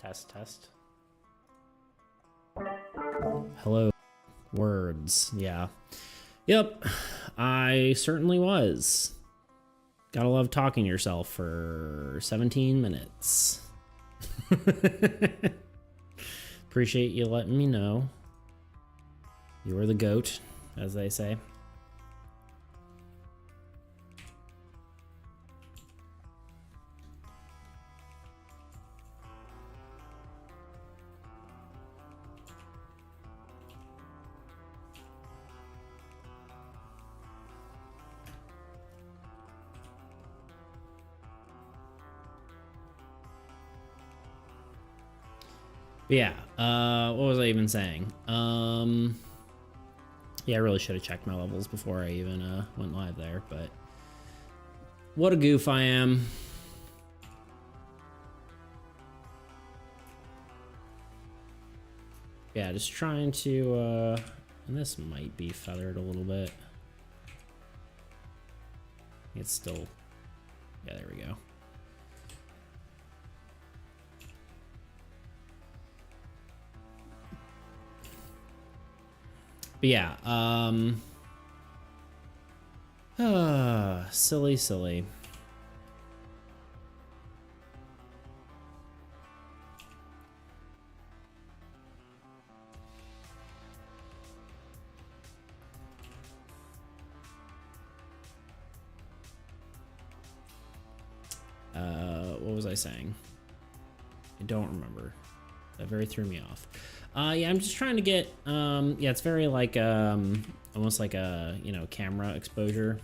Test, test. Hello. Words. Yeah. Yep. I certainly was. Gotta love talking to yourself for 17 minutes. Appreciate you letting me know. You were the goat, as they say. But yeah, what was I even saying? Yeah, I really should have checked my levels before I even went live there, but what a goof I am. Yeah, just trying to, and this might be feathered a little bit. It's still, yeah, there we go. But yeah, silly. What was I saying? I don't remember. That very threw me off. Yeah, I'm just trying to get, yeah, it's very like, almost like a, you know, camera exposure.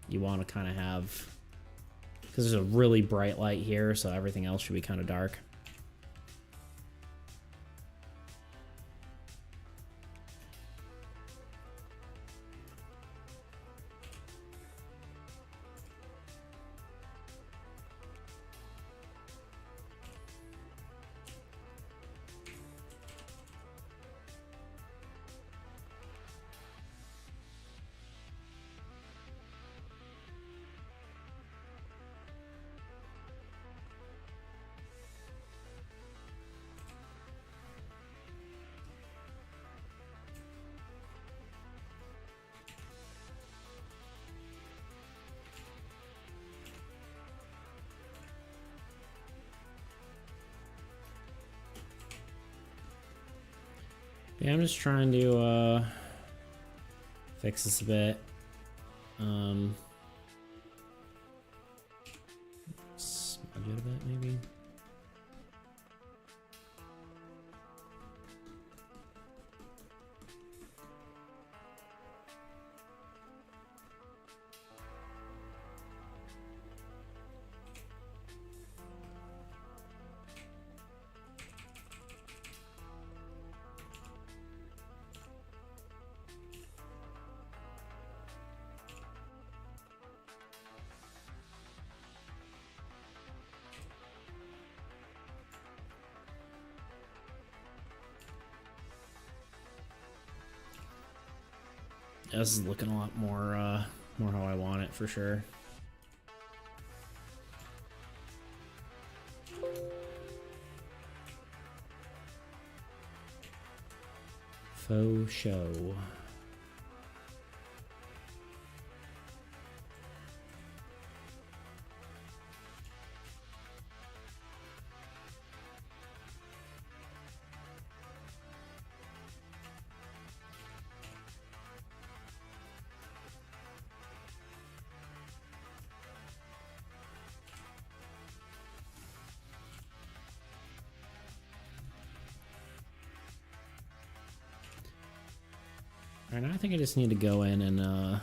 You want to kind of have, because there's a really bright light here, so everything else should be kind of dark. Yeah, I'm just trying to fix this a bit. Smudge it a bit, maybe. This is looking a lot more, more how I want it for sure. Faux show. Alright, now I think I just need to go in and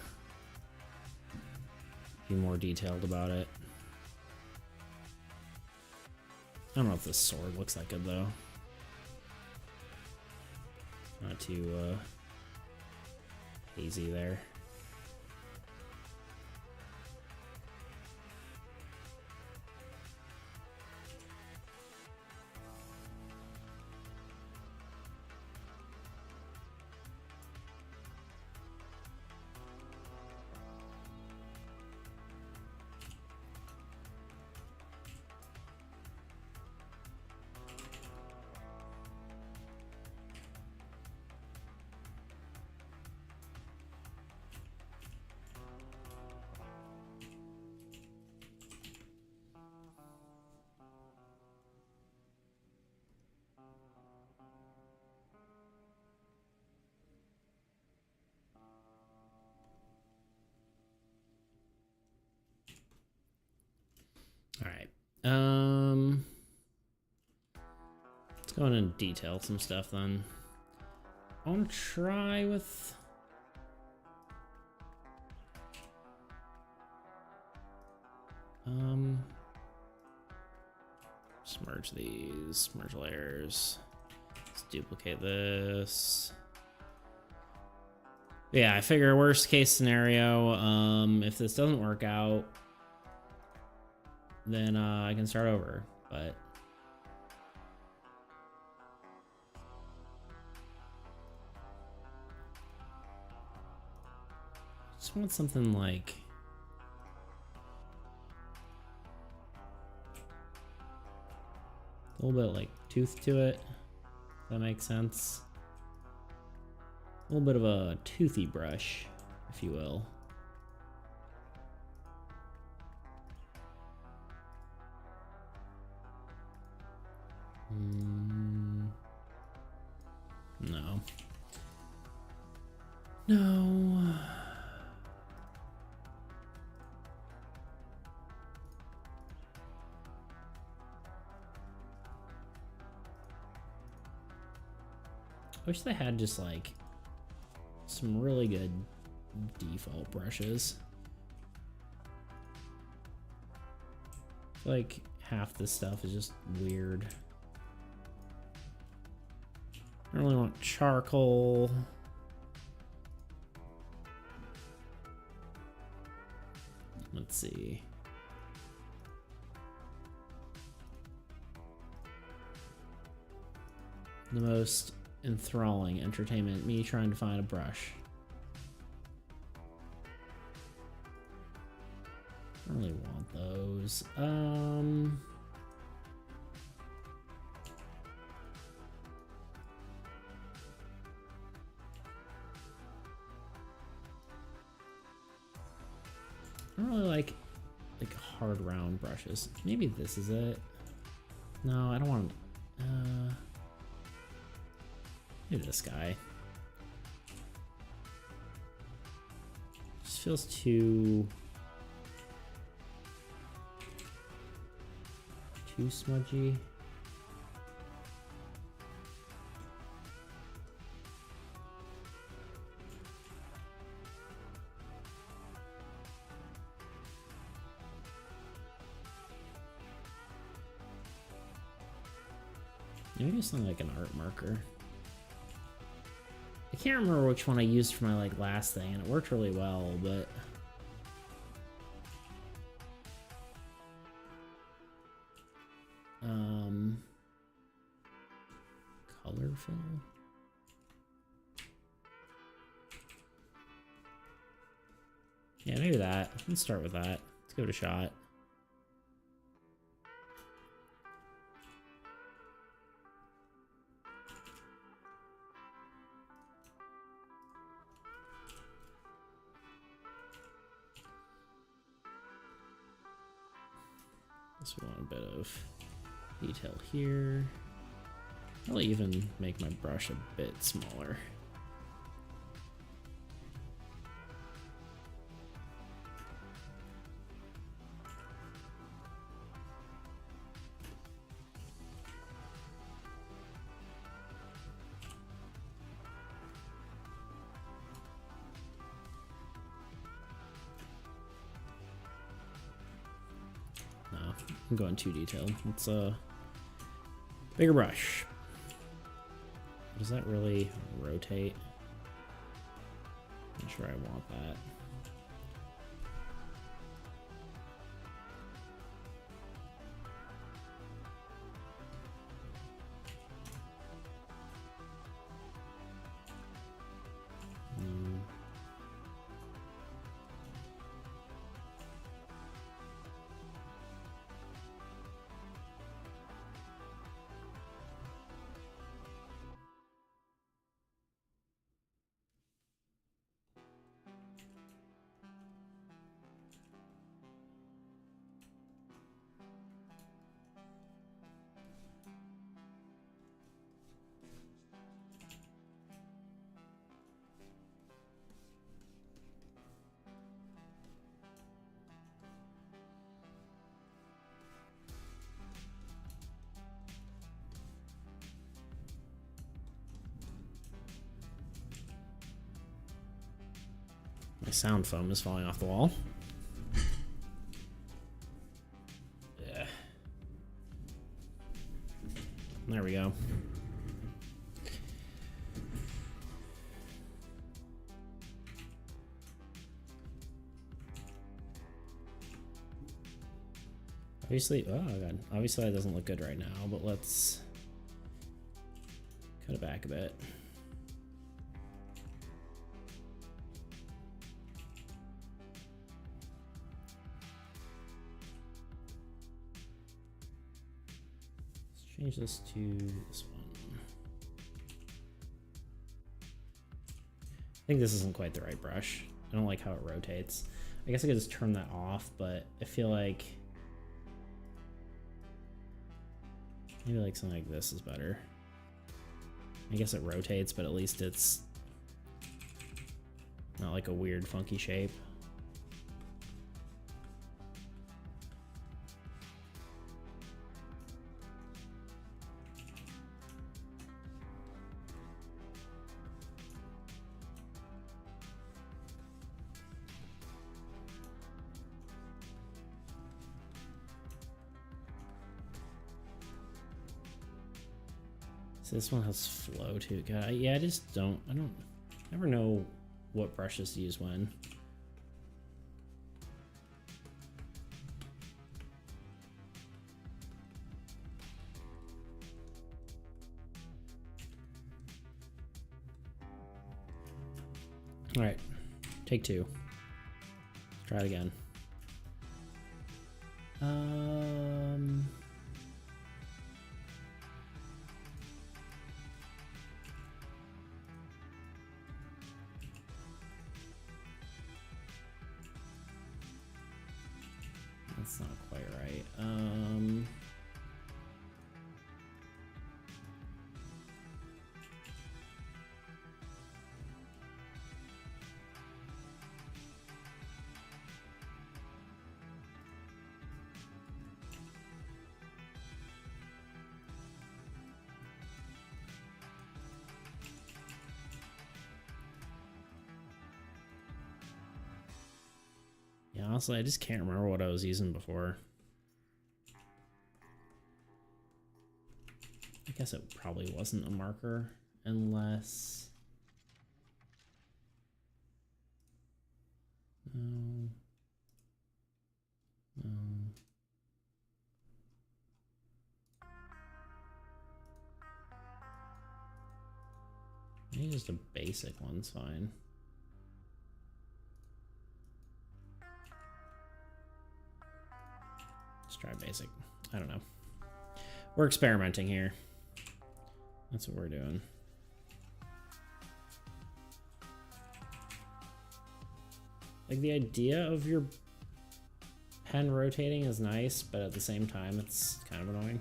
be more detailed about it. I don't know if this sword looks that good though. Not too hazy there. Let's go in and detail some stuff then. I want to try with... Just merge these, merge layers. Let's duplicate this. Yeah, I figure worst case scenario, if this doesn't work out, then I can start over, but... Just want something like... a little bit like tooth to it, if that makes sense. A little bit of a toothy brush, if you will. No. No. I wish they had just like some really good default brushes. I feel like half this stuff is just weird. I don't really want charcoal. Let's see. The most enthralling entertainment, me trying to find a brush. I don't really want those. I don't really like hard round brushes. Maybe this is it. No, I don't want maybe this guy. Just feels too smudgy. Maybe something like an art marker. I can't remember which one I used for my like last thing, and it worked really well, but color fill. Yeah, maybe that. Let's start with that. Let's give it a shot. This we want a bit of detail here. I'll even make my brush a bit smaller. I'm going too detailed. Let's bigger brush. Does that really rotate? Not sure I want that. My sound foam is falling off the wall. Yeah. There we go. Obviously, oh god, obviously that doesn't look good right now, but let's cut it back a bit. Let's change this to this one. I think this isn't quite the right brush. I don't like how it rotates. I guess I could just turn that off, but I feel like maybe like something like this is better. I guess it rotates, but at least it's not like a weird funky shape. So this one has flow too. God, yeah, I never know what brushes to use when. All right, take two. Let's try it again. That's not quite right. Yeah, honestly, I just can't remember what I was using before. I guess it probably wasn't a marker, unless... No. No. Maybe just a basic one's fine. Let's try basic. I don't know. We're experimenting here. That's what we're doing. Like, the idea of your pen rotating is nice, but at the same time, it's kind of annoying.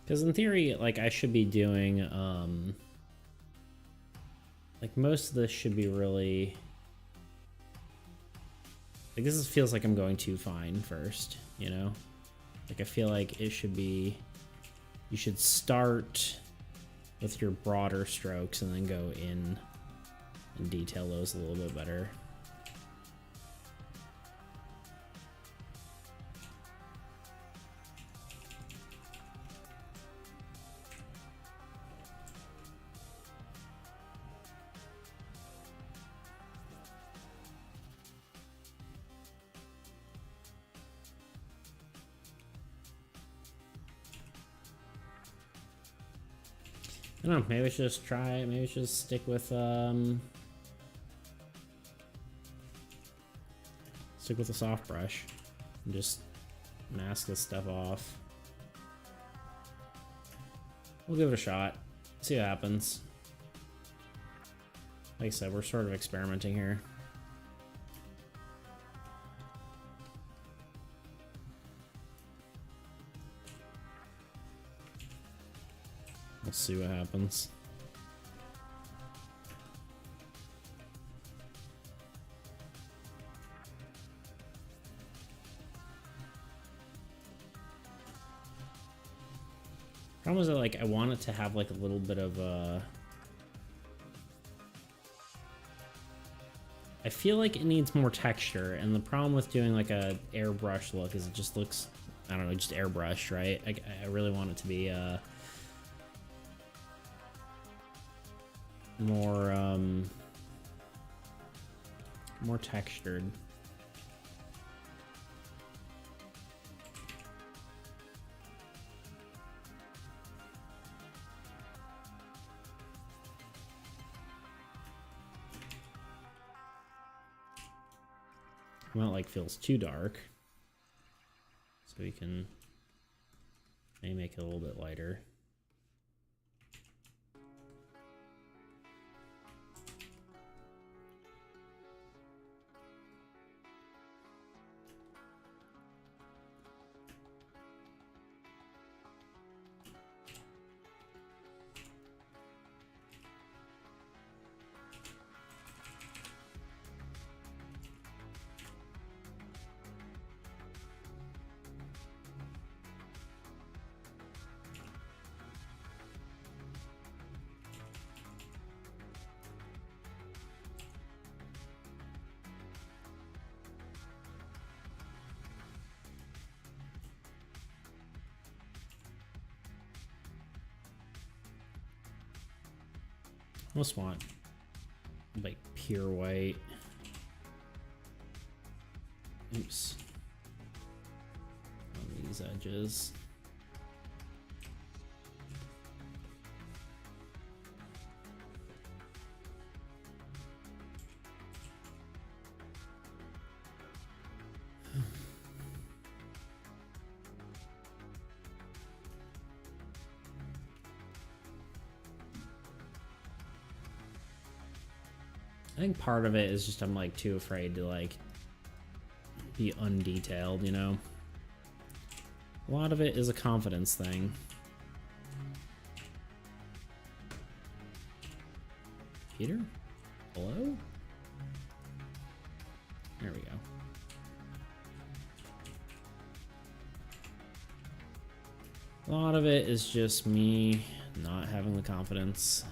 Because in theory, like, I should be doing, like, most of this should be really, like, this feels like I'm going too fine first, you know? Like, I feel like it should be, you should start with your broader strokes and then go in and detail those a little bit better. I don't know, maybe we should just try, maybe we should just stick with a soft brush and just mask this stuff off. We'll give it a shot, see what happens. Like I said, we're sort of experimenting here. see what happens. Problem is that, like, I want it to have like a little bit of I feel like it needs more texture, and the problem with doing like a airbrush look is it just looks, I don't know, just airbrushed, right? I really want it to be more textured. Well, it like feels too dark, so we can maybe make it a little bit lighter. I almost want like pure white. Oops. On these edges. I think part of it is just I'm like too afraid to like be undetailed, you know? A lot of it is a confidence thing. Peter? Hello? There we go. A lot of it is just me not having the confidence.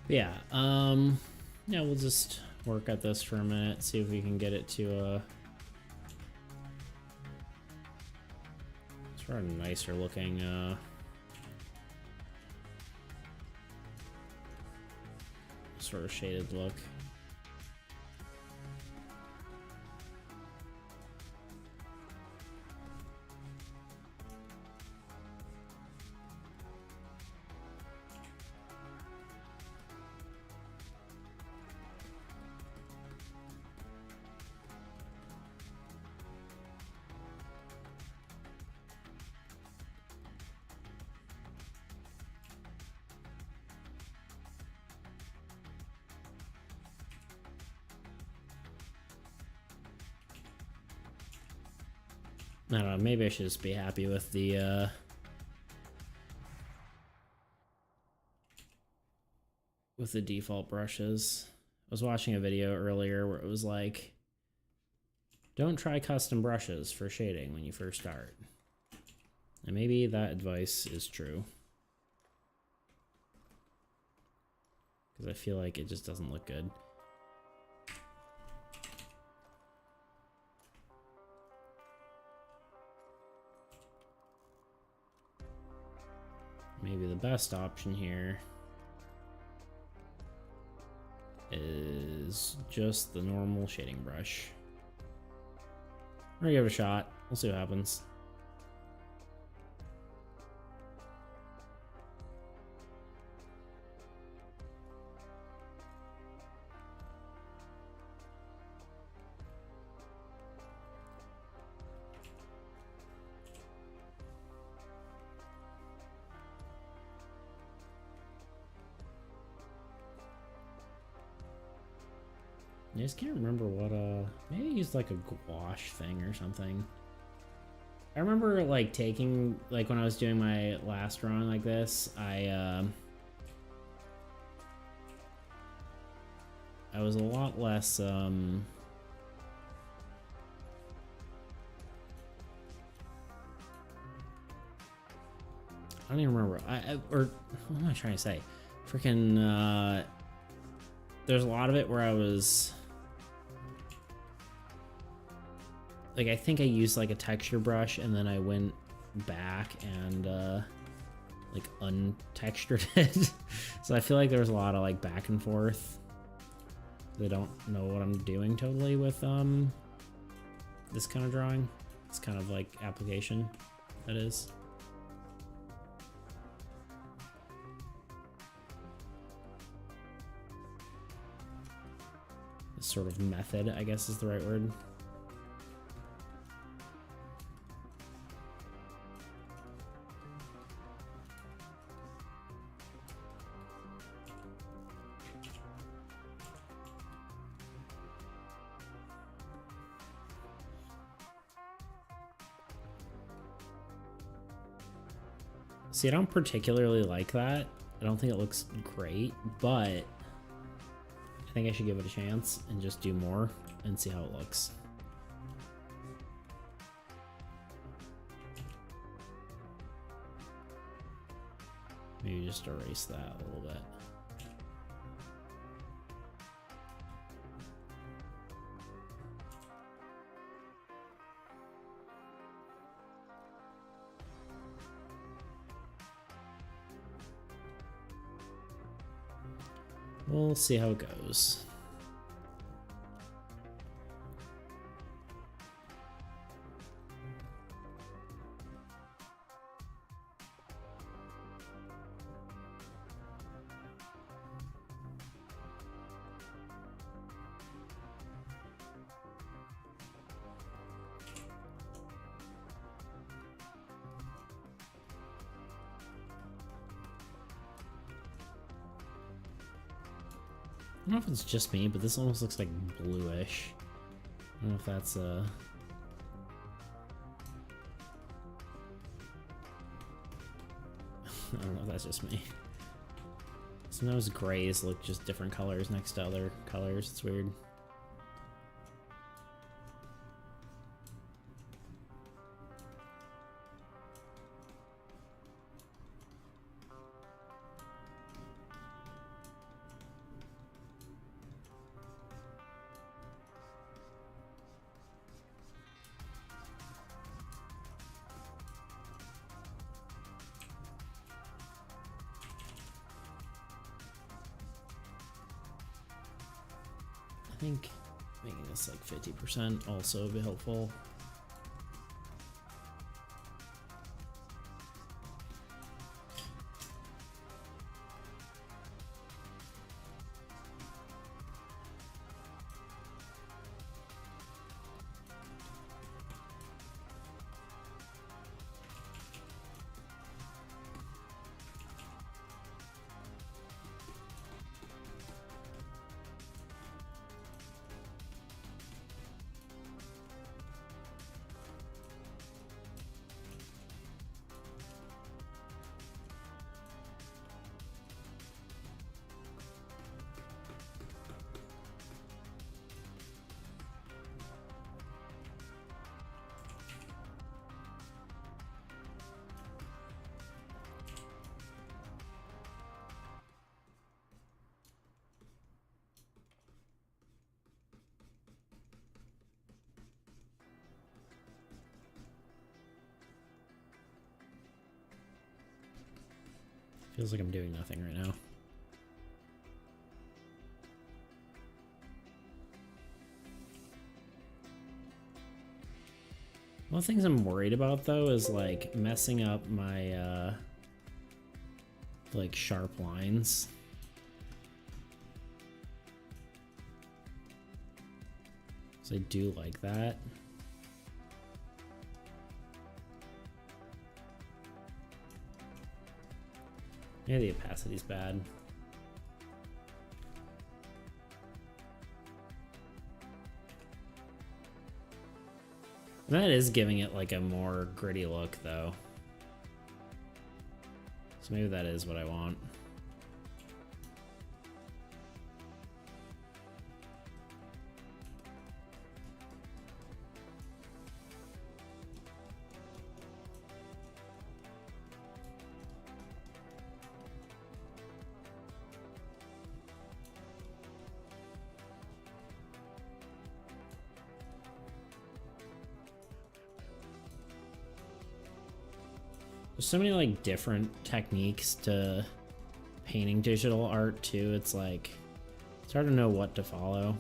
Yeah, yeah, we'll just work at this for a minute, see if we can get it to a sort of nicer looking sort of shaded look. I don't know, maybe I should just be happy with the default brushes. I was watching a video earlier where it was like, don't try custom brushes for shading when you first start. And maybe that advice is true. Because I feel like it just doesn't look good. maybe the best option here is just the normal shading brush. We're gonna give it a shot. We'll see what happens. I just can't remember what, maybe I used like a gouache thing or something. I remember like taking, like when I was doing my last run like this, I was a lot less, I don't even remember, or what am I trying to say? Freaking, there's a lot of it where I was, like, I think I used like a texture brush and then I went back and like untextured it. So I feel like there was a lot of like back and forth. They don't know what I'm doing totally with this kind of drawing. This kind of like application, that is. This sort of method, I guess is the right word. See, I don't particularly like that. I don't think it looks great, but I think I should give it a chance and just do more and see how it looks. Maybe just erase that a little bit. We'll see how it goes. I don't know if it's just me, but this almost looks like bluish. I don't know if that's I don't know if that's just me. Sometimes grays look just different colors next to other colors. It's weird. I think making this like 50% also would be helpful. Feels like I'm doing nothing right now. One of the things I'm worried about though is like messing up my like sharp lines. So I do like that. Maybe the opacity's bad. That is giving it like a more gritty look though. So maybe that is what I want. There's so many like different techniques to painting digital art too. It's like, it's hard to know what to follow.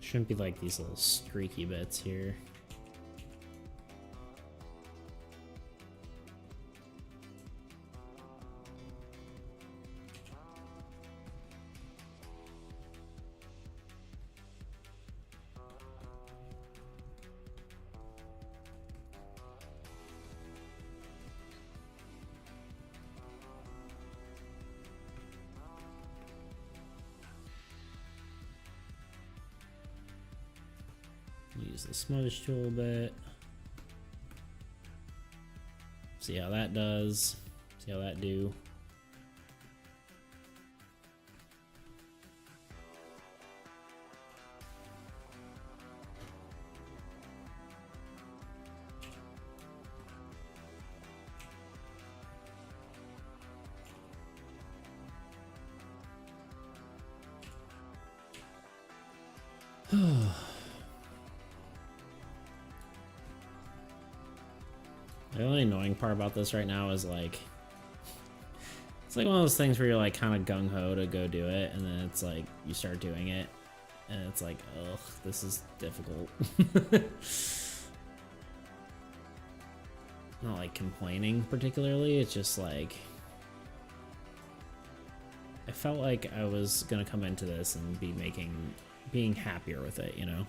Shouldn't be like these little streaky bits here. Use the smudge tool a bit. See how that does. See how that do. The only annoying part about this right now is like, it's like one of those things where you're like kind of gung-ho to go do it, and then it's like you start doing it and it's like, ugh, this is difficult. Not like complaining particularly, it's just like I felt like I was gonna come into this and be being happier with it, you know?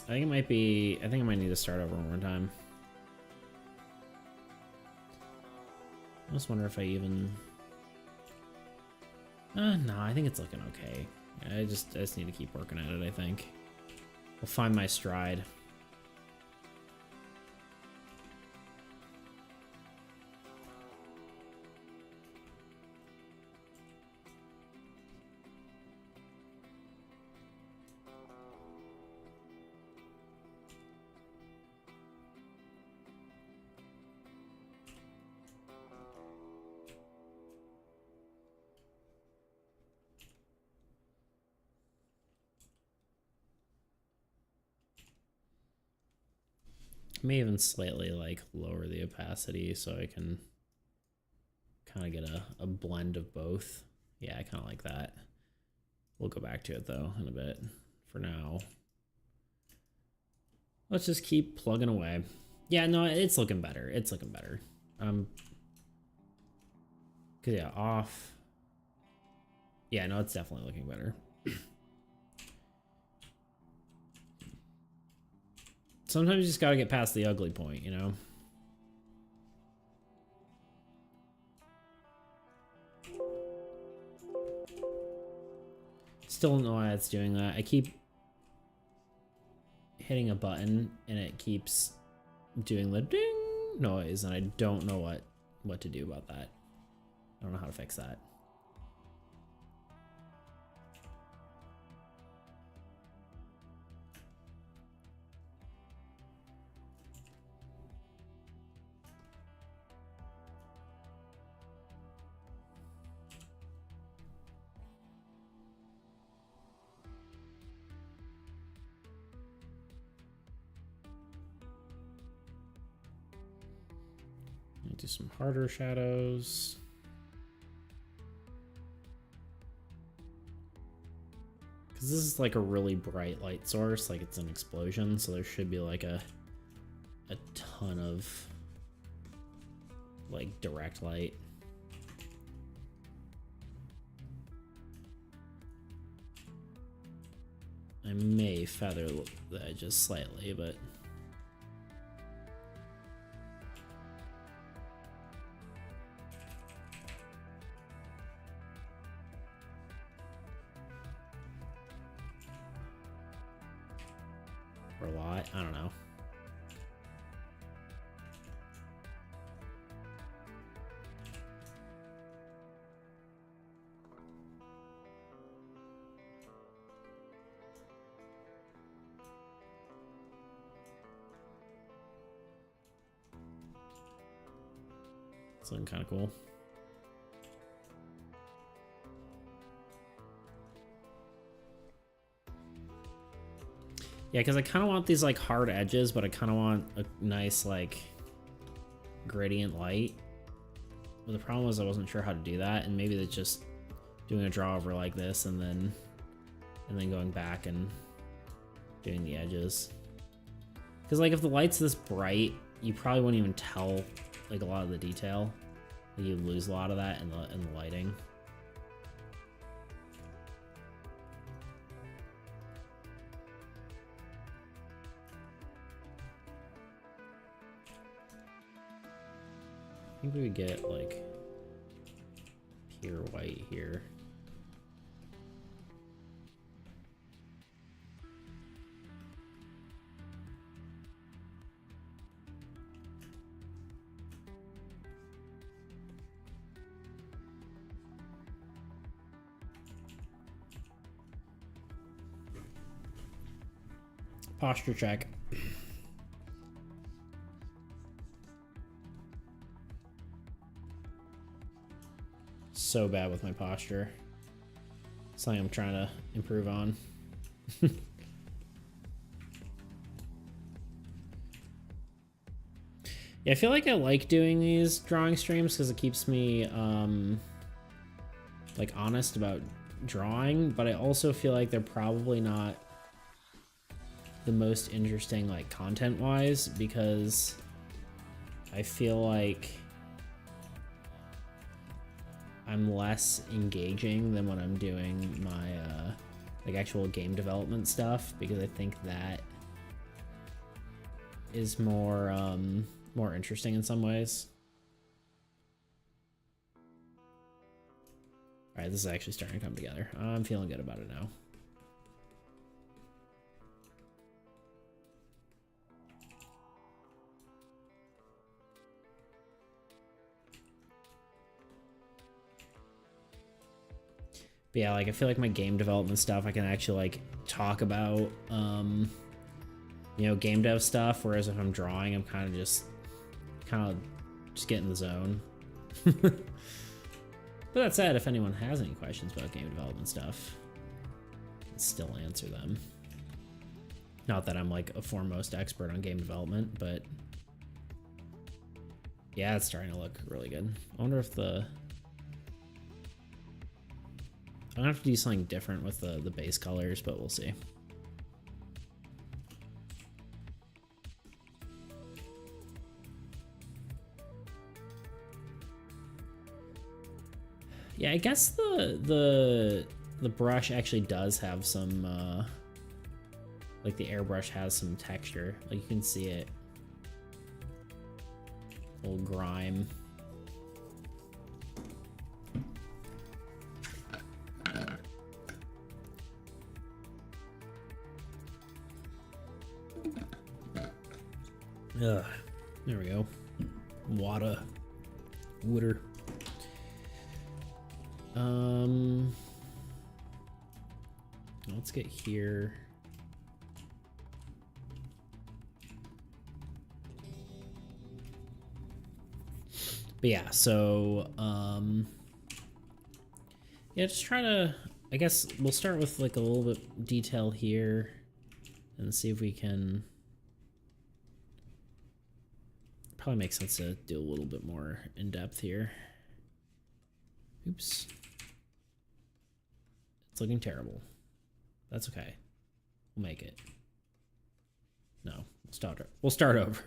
I think I might need to start over one more time. I just wonder if I even... no, I think it's looking okay. I just need to keep working at it, I think. I'll find my stride. May even slightly like lower the opacity so I can kind of get a blend of both. Yeah, I kind of like that. We'll go back to it though in a bit. For now, let's just keep plugging away. Yeah, no, it's looking better. It's looking better. I'm 'Cause yeah, off. Yeah, no, it's definitely looking better. Sometimes you just gotta get past the ugly point, you know? Still don't know why it's doing that. I keep hitting a button and it keeps doing the ding noise, and I don't know what to do about that. I don't know how to fix that. Do some harder shadows. Because this is like a really bright light source, like it's an explosion, so there should be like a ton of like direct light. I may feather the edges slightly, but or a lot, I don't know. It's looking kind of cool. Yeah, because I kind of want these like hard edges, but I kind of want a nice like gradient light. But the problem was I wasn't sure how to do that, and maybe it's just doing a draw over like this and then going back and doing the edges. Because like if the light's this bright, you probably wouldn't even tell like a lot of the detail. Like, you lose a lot of that in the lighting. I think we would get like pure white here. Posture check. So bad with my posture. Something I'm trying to improve on. Yeah, I feel like I like doing these drawing streams because it keeps me like honest about drawing, but I also feel like they're probably not the most interesting like content wise, because I feel like I'm less engaging than when I'm doing my like actual game development stuff, because I think that is more more interesting in some ways. All right, this is actually starting to come together. I'm feeling good about it now. But yeah, like I feel like my game development stuff, I can actually like talk about, you know, game dev stuff. Whereas if I'm drawing, I'm kind of just get in the zone. But that said, if anyone has any questions about game development stuff, I can still answer them. Not that I'm like a foremost expert on game development, but yeah, it's starting to look really good. I wonder if I'm gonna have to do something different with the base colors, but we'll see. Yeah, I guess the brush actually does have some like the airbrush has some texture. Like you can see it. Little grime. Ugh. There we go. Water. Let's get here. But yeah, so yeah, just try to, I guess we'll start with like a little bit detail here and see if we can. Probably makes sense to do a little bit more in depth here. Oops. It's looking terrible. That's okay. We'll make it. No, we'll start over.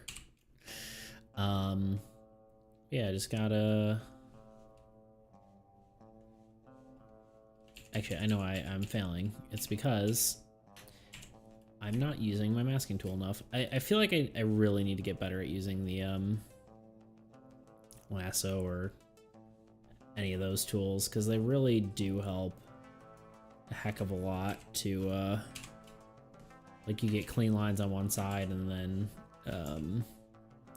Yeah, just gotta. Actually, I know I'm failing. It's because I'm not using my masking tool enough. I feel like I really need to get better at using the lasso or any of those tools, because they really do help a heck of a lot to like you get clean lines on one side and then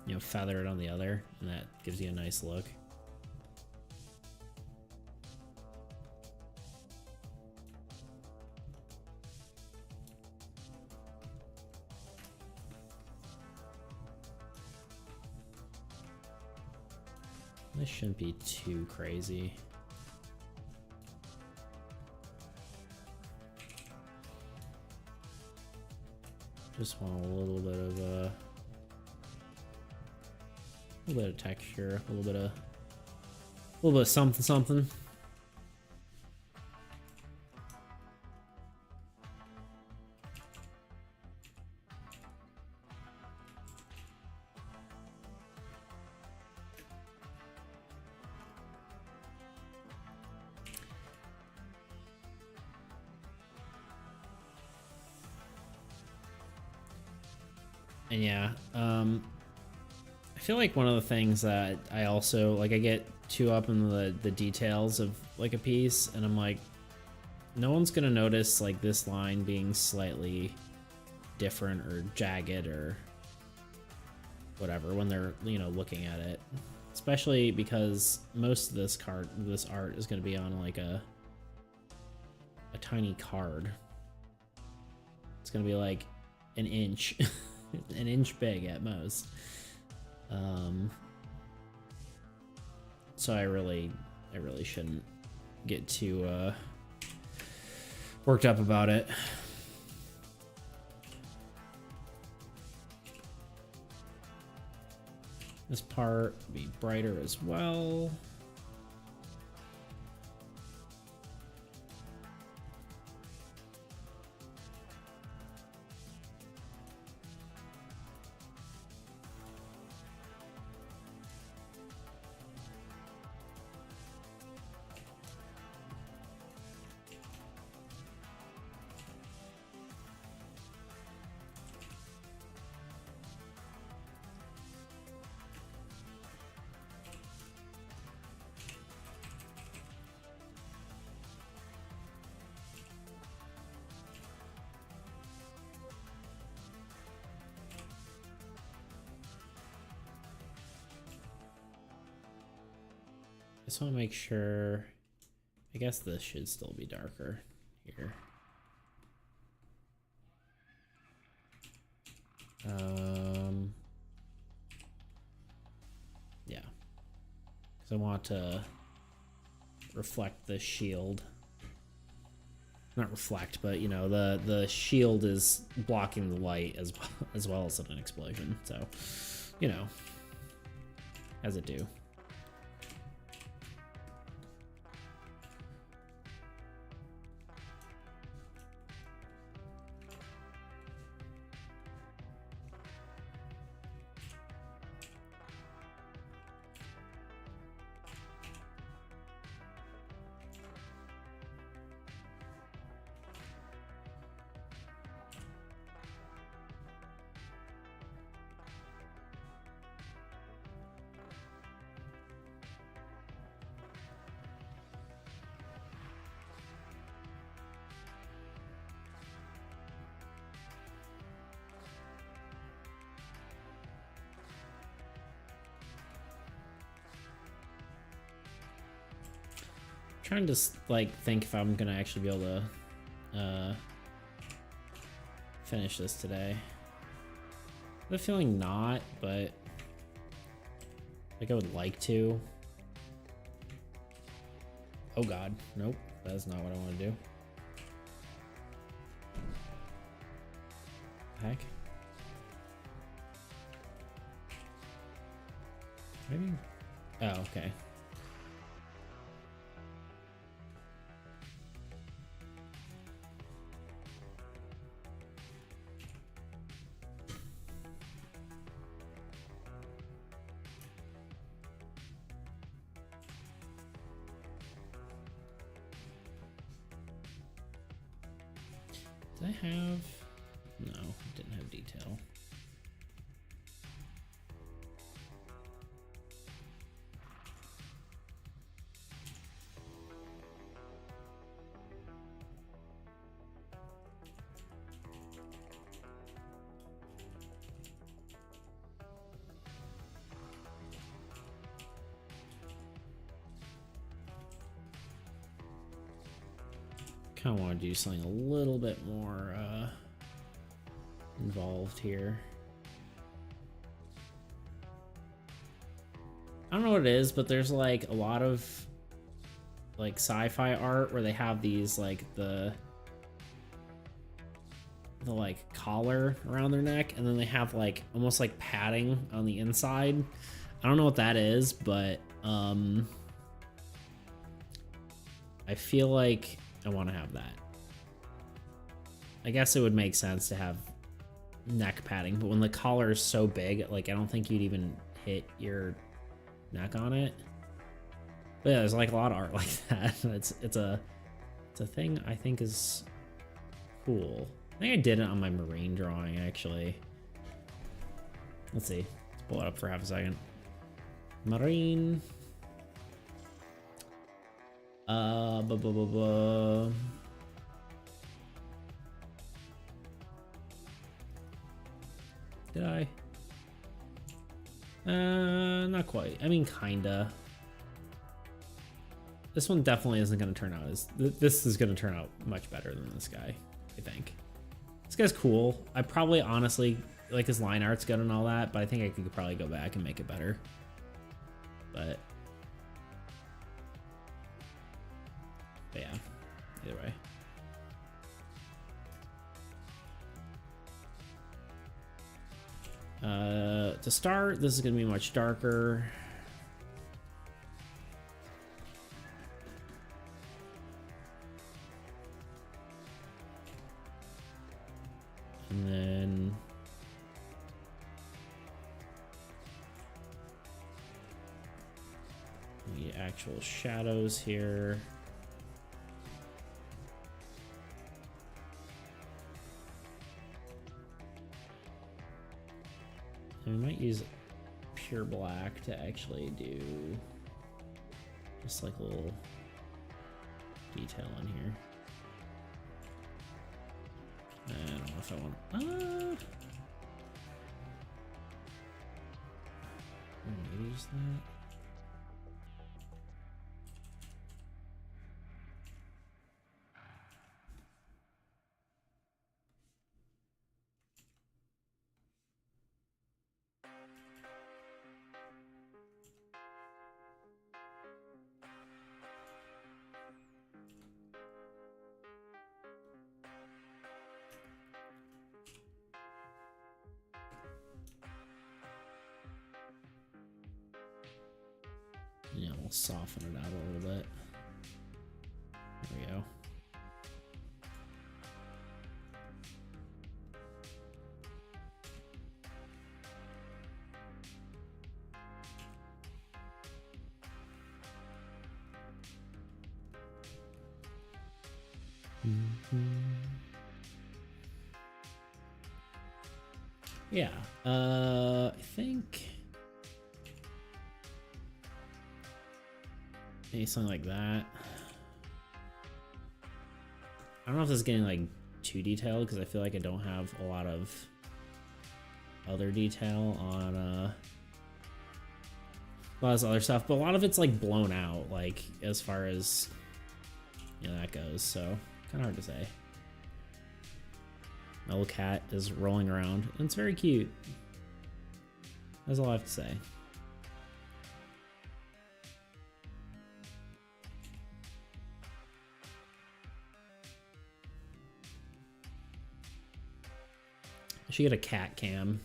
you know, feather it on the other, and that gives you a nice look. This shouldn't be too crazy. Just want a little bit of texture, a little bit of something. And yeah, I feel like one of the things that I also, like, I get too up in the details of, like, a piece, and I'm like, no one's gonna notice, like, this line being slightly different or jagged or whatever when they're, you know, looking at it. Especially because most of this art is gonna be on, like, a tiny card. It's gonna be, like, an inch. An inch big at most. So I really shouldn't get too worked up about it. This part will be brighter as well. Just want to make sure. I guess this should still be darker here. Yeah, because I want to reflect the shield. Not reflect, but you know, the shield is blocking the light as well as an explosion. So, you know, as it do. trying to like think if I'm gonna actually be able to finish this today. I have a feeling not, but like I would like to. Oh god, nope, that's not what I want to do. Heck. Maybe. Oh, okay. Did I have? No, didn't have detail. Kind of want to do something a little bit more involved here. I don't know what it is, but there's like a lot of like sci-fi art where they have these like the like collar around their neck, and then they have like almost like padding on the inside. I don't know what that is, but I feel like I want to have that. I guess it would make sense to have neck padding, but when the collar is so big, like I don't think you'd even hit your neck on it. But yeah, there's like a lot of art like that. It's a thing I think is cool. I think I did it on my marine drawing actually. Let's see. Let's pull it up for half a second. Marine. Did I? Not quite. I mean, kinda. This one definitely isn't gonna turn out as... This is gonna turn out much better than this guy, I think. This guy's cool. I probably honestly... Like, his line art's good and all that, but I think I could probably go back and make it better. But yeah, either way. To start, this is going to be much darker. And then the actual shadows here. And we might use pure black to actually do just like a little detail in here. I don't know if I want. Maybe use that. Yeah, we'll soften it out a little bit. There we go. Yeah, I think maybe something like that. I don't know if this is getting like too detailed because I feel like I don't have a lot of other detail on a lot of this other stuff, but a lot of it's like blown out, like as far as that goes, so kind of hard to say. My little cat is rolling around, and it's very cute. That's all I have to say. I should get a cat cam.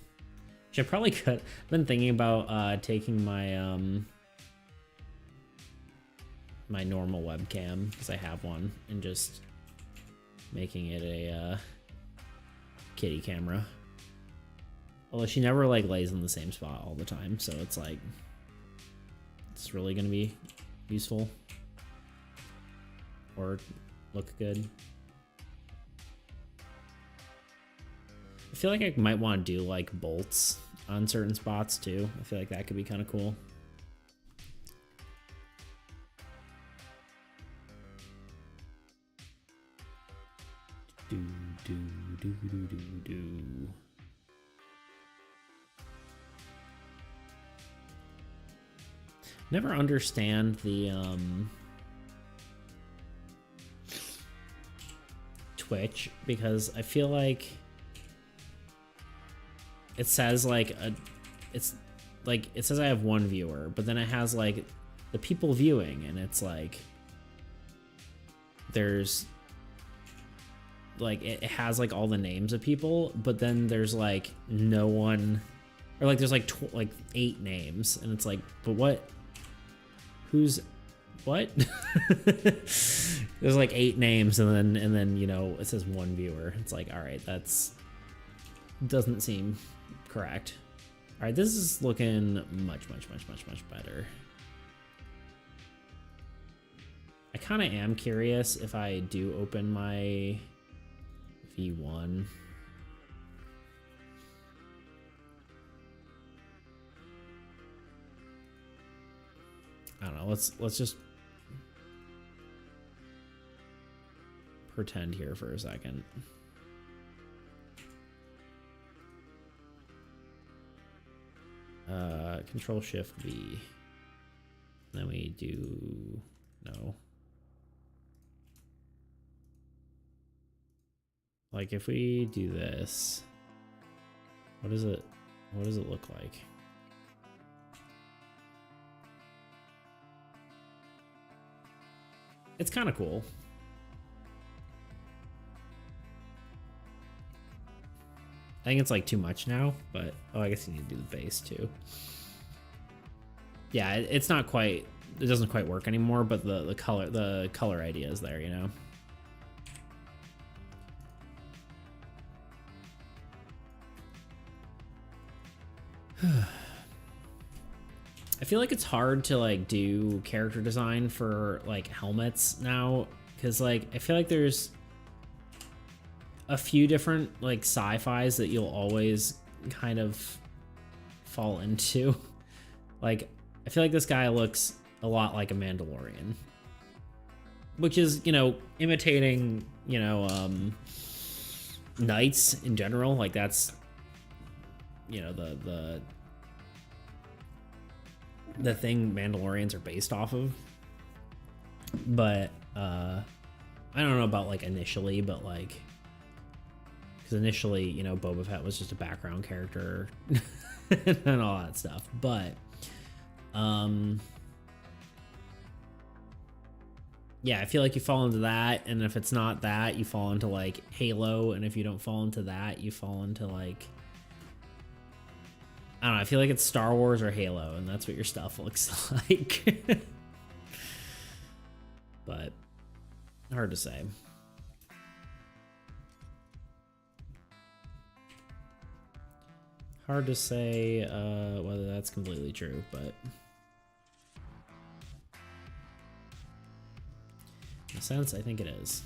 Should probably cut. I've been thinking about taking my my normal webcam, because I have one, and just making it a kitty camera. Although she never like lays in the same spot all the time, so it's like it's really gonna be useful or look good. I feel like I might want to do like bolts on certain spots too. I feel like that could be kind of cool. Do. Never understand the Twitch, because I feel like it says like it says I have one viewer, but then it has like the people viewing, and it's like there's like it has like all the names of people, but then there's like no one, or like there's like 8 names, and it's like, but what? Who's what? There's like 8 names, and then you know it says one viewer. It's like, all right, that's doesn't seem correct. All right, this is looking much better. I kind of am curious if I do open my V1. I don't know. Let's just pretend here for a second. Control Shift V. Then we do no. Like if we do this, what does it look like? It's kind of cool. I think it's like too much now, but oh, I guess you need to do the base too. Yeah, it's not quite, it doesn't quite work anymore, but the color idea is there, you know. I feel like it's hard to like do character design for like helmets now, because like I feel like there's a few different like sci-fis that you'll always kind of fall into. Like I feel like this guy looks a lot like a Mandalorian, which is, you know, imitating, you know, knights in general. Like that's, you know, the thing Mandalorians are based off of. But I don't know about like initially, but like, because initially, you know, Boba Fett was just a background character and all that stuff. But yeah, I feel like you fall into that, and if it's not that, you fall into like Halo, and if you don't fall into that, you fall into like, I don't know, I feel like it's Star Wars or Halo, and that's what your stuff looks like. But hard to say. Hard to say whether that's completely true, but in a sense, I think it is.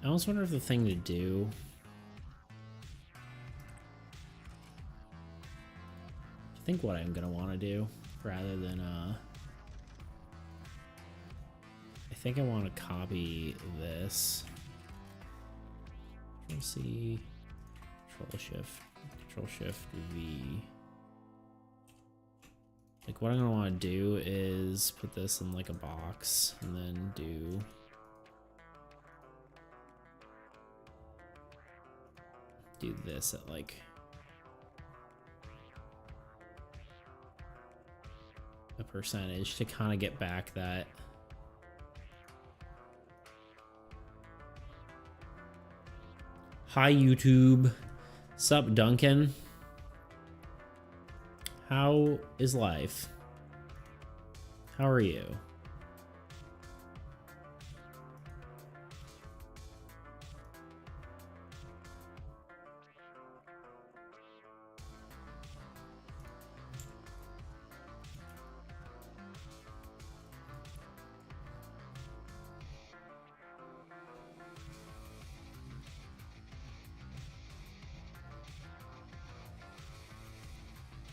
I almost wonder if the thing to do... I think what I'm gonna want to do, rather than, I think I want to copy this. Control C, Control Shift V. Like what I'm gonna want to do is put this in like a box and then do this at like a percentage to kind of get back that. Hi YouTube, sup Duncan? How is life? How are you?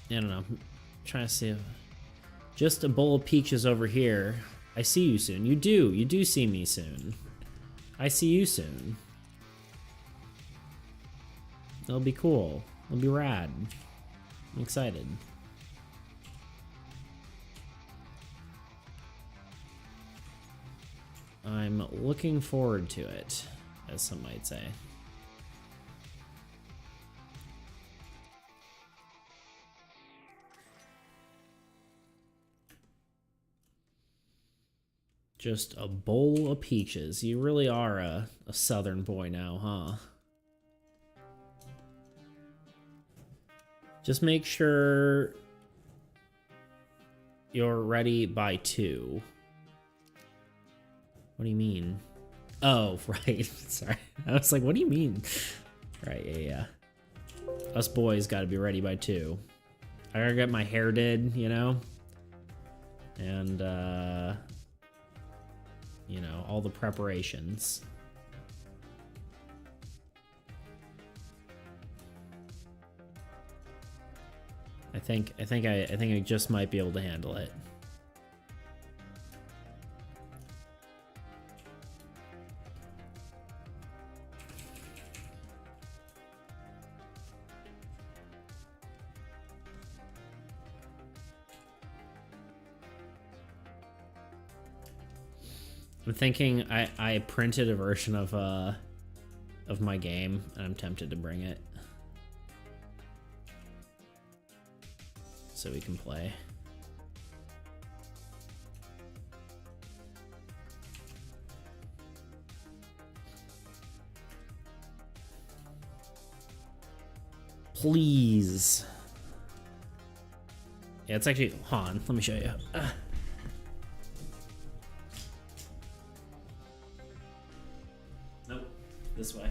I don't know. I'm trying to see if... Just a bowl of peaches over here. I see you soon. You do see me soon. I see you soon. It'll be cool. It'll be rad. I'm excited. I'm looking forward to it, as some might say. Just a bowl of peaches. You really are a southern boy now, huh? Just make sure you're ready by 2. What do you mean? Oh, right. Sorry. I was like, what do you mean? Right, yeah. Us boys gotta be ready by 2. I gotta get my hair did, you know? And, you know, all the preparations. I think I just might be able to handle it. I'm thinking I printed a version of my game, and I'm tempted to bring it so we can play. Please. Yeah, it's actually, hold on, let me show you. Nope, this way.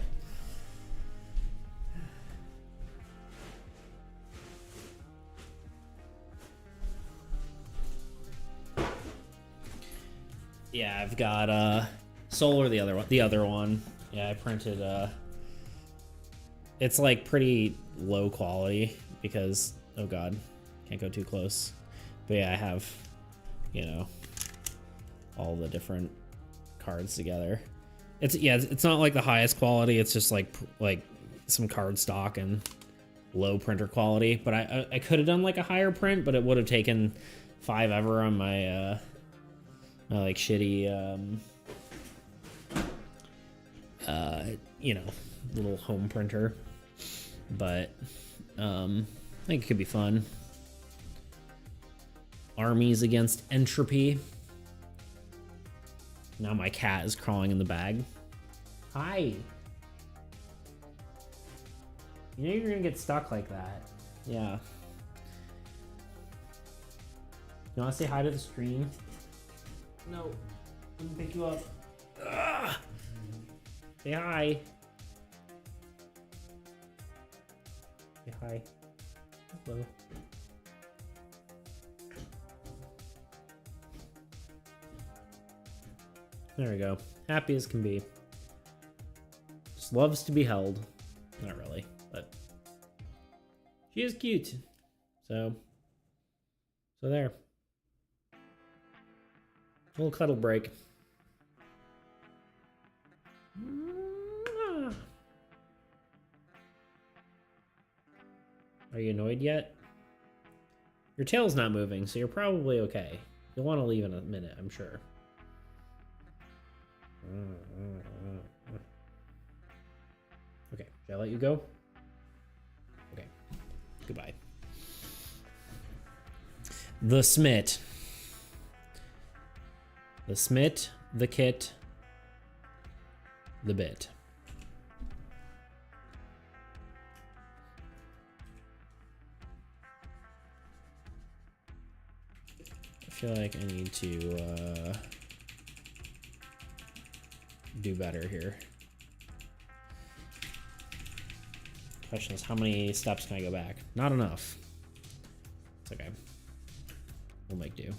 Yeah, I've got Solar, the other one. Yeah, I printed it's like pretty low quality because, oh god, can't go too close. But yeah, I have, you know, all the different cards together. It's not like the highest quality. It's just like some card stock and low printer quality. But I could have done like a higher print, but it would have taken 5 ever on my my like shitty you know, little home printer. But I think it could be fun. Armies against entropy. Now my cat is crawling in the bag. Hi. You know you're gonna get stuck like that. Yeah. You wanna say hi to the stream? No. Let me pick you up. Ugh. Say hi. Say hi. Hello. There we go. Happy as can be. loves to be held. Not really, but she is cute. So there. A little cuddle break. Are you annoyed yet? Your tail's not moving, so you're probably okay. You'll want to leave in a minute, I'm sure. Okay, should I let you go? Okay, goodbye. The Smit. The Smit, the Kit, the Bit. I feel like I need to do better here. Question is, how many steps can I go back? Not enough. It's okay. We'll make do.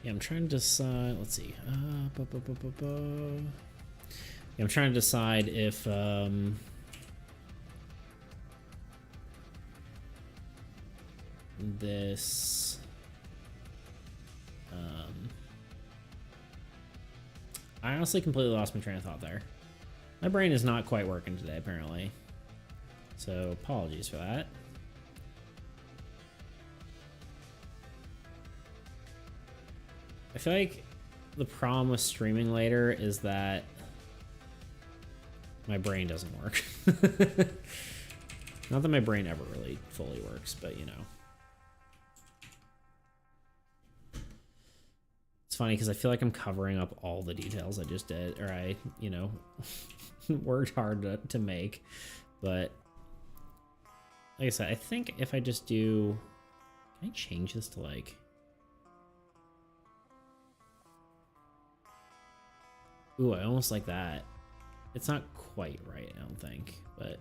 Yeah, I'm trying to decide. Let's see. Yeah, I'm trying to decide if this I honestly completely lost my train of thought there. My brain is not quite working today, apparently. So apologies for that. I feel like the problem with streaming later is that my brain doesn't work. Not that my brain ever really fully works, but you know. It's funny because I feel like I'm covering up all the details I just did, or I, you know, worked hard to make. But like I said, I think if I just do, can I change this to like, ooh, I almost like that. It's not quite right, I don't think, but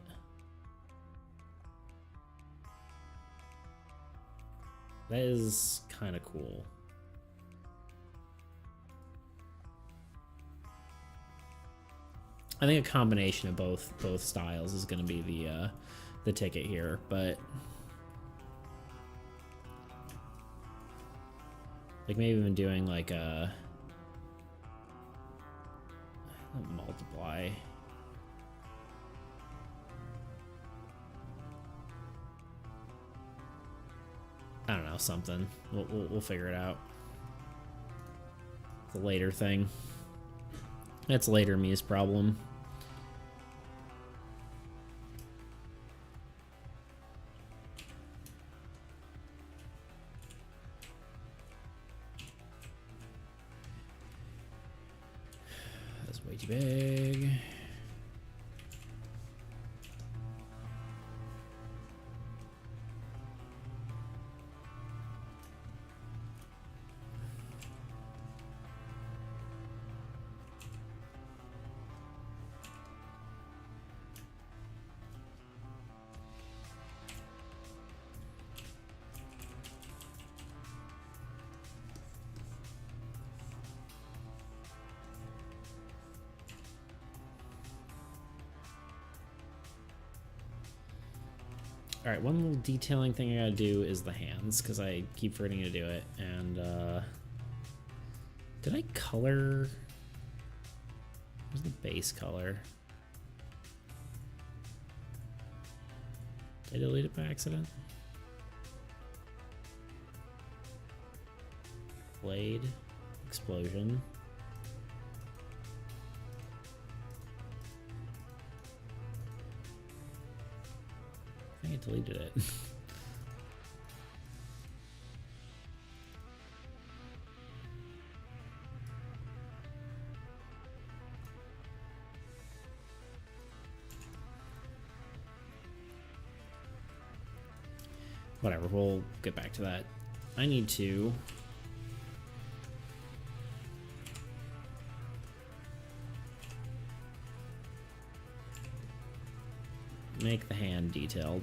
That is kind of cool. I think a combination of both styles is going to be the ticket here, but like maybe even doing like a multiply. I don't know, something. We'll figure it out. The later thing. That's later me's problem. That's way too big. All right, one little detailing thing I gotta do is the hands, because I keep forgetting to do it. And did I color? Where's the base color? Did I delete it by accident? Blade, explosion. I think I deleted it. Whatever, we'll get back to that. I need to make the hand detailed.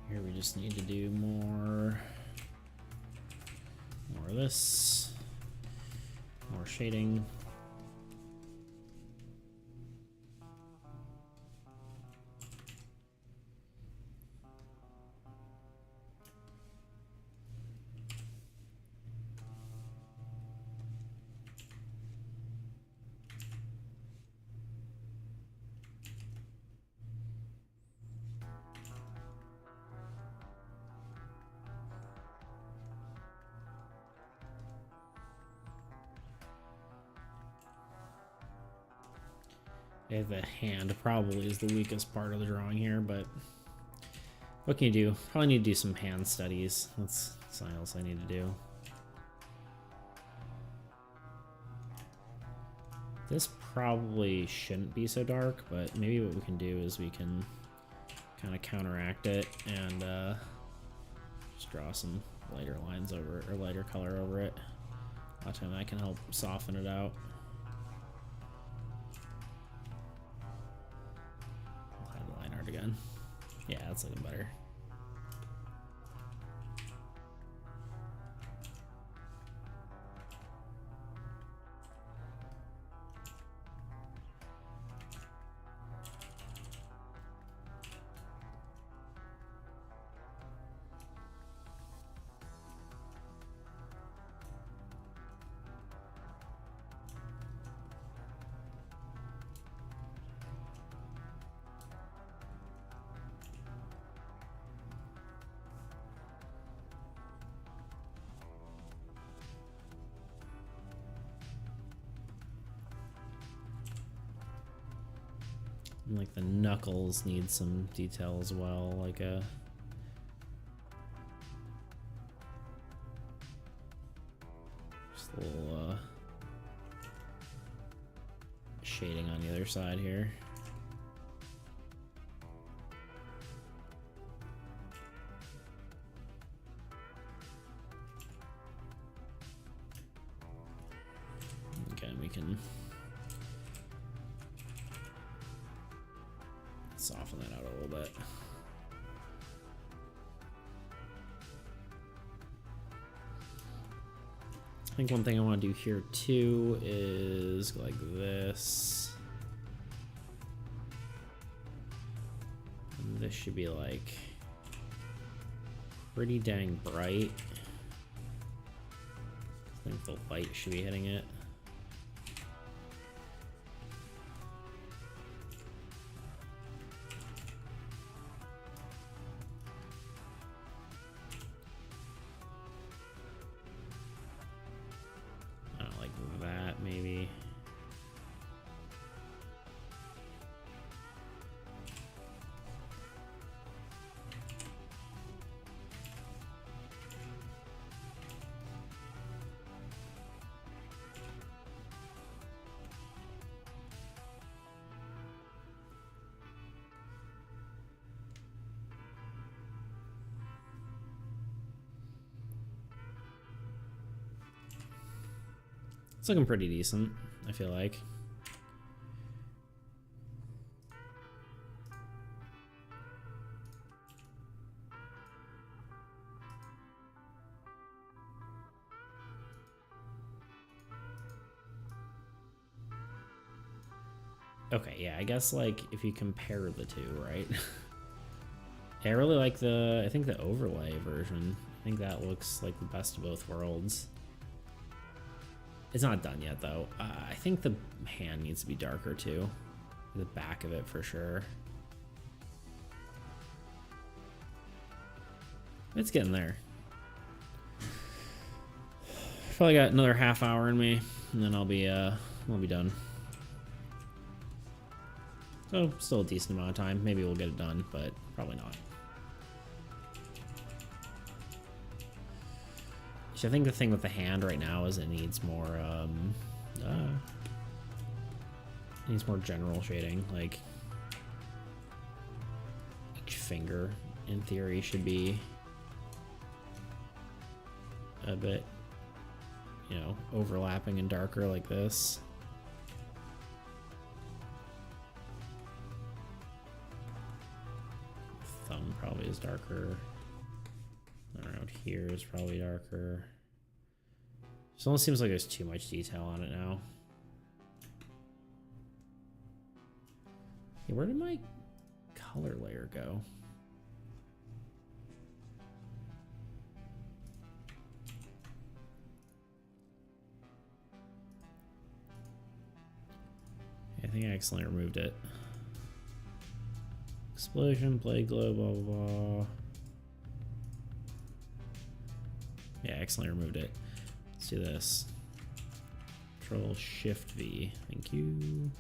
Here we just need to do more of this, more shading. Okay, the hand probably is the weakest part of the drawing here, but what can you do? Probably need to do some hand studies. That's something else I need to do. This probably shouldn't be so dark, but maybe what we can do is we can kind of counteract it and just draw some lighter lines over it, or lighter color over it. A lot of time that can help soften it out. I'll hide the line art again. Yeah, that's looking better. And like the knuckles need some detail as well, like a just a little shading on the other side here. Again, we can soften that out a little bit. I think one thing I want to do here too is go like this. And this should be like pretty dang bright. I think the light should be hitting it. Maybe. It's looking pretty decent, I feel like. Okay, yeah, I guess like if you compare the two, right? I really like I think the overlay version. I think that looks like the best of both worlds. It's not done yet, though. I think the hand needs to be darker, too. The back of it, for sure. It's getting there. Probably got another half hour in me, and then I'll be done. So, still a decent amount of time. Maybe we'll get it done, but probably not. I think the thing with the hand right now is it needs more general shading. Like each finger in theory should be a bit, you know, overlapping and darker like this. Thumb probably is darker. Around here is probably darker. It almost seems like there's too much detail on it now. Hey, where did my color layer go? I think I accidentally removed it. Explosion, blade glow, blah, blah, blah. Yeah, I accidentally removed it. Let's do this. Control Shift V. Thank you.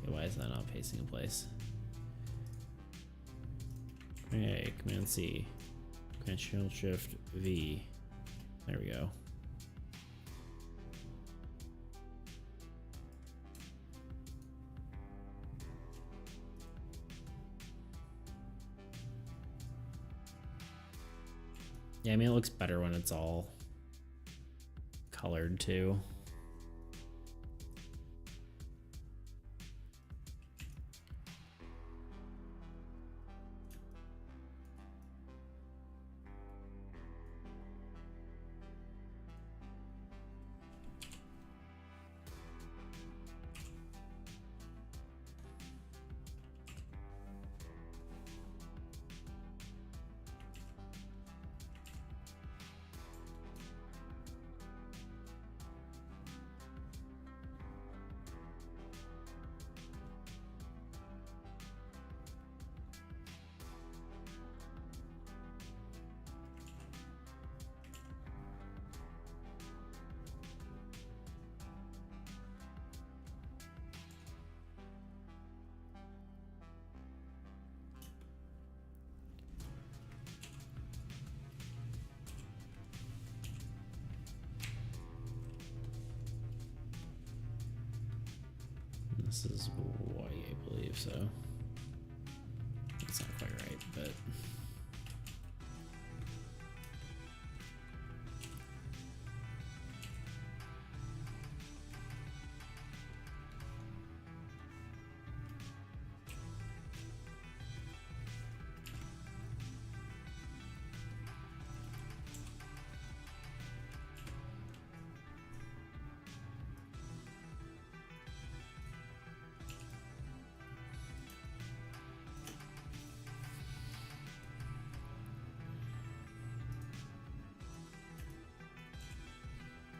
Okay, why is that not pasting in place? Okay, Command C. Control Shift V. There we go. Yeah, I mean, it looks better when it's all colored too. This is white, I believe, so that's not quite right, but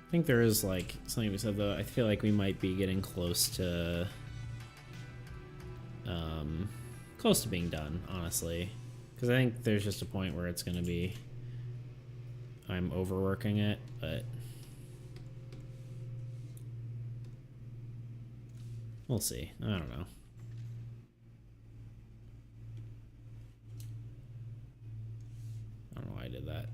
I think there is like something we said though. I feel like we might be getting close to being done, honestly, because I think there's just a point where it's going to be I'm overworking it, but we'll see. I don't know. I don't know why I did that.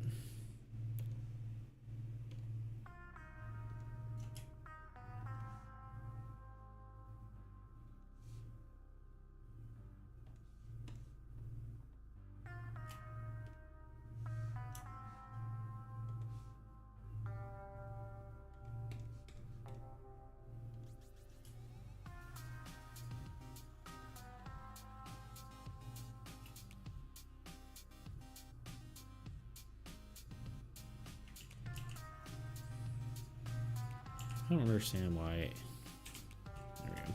I don't understand why. There we go.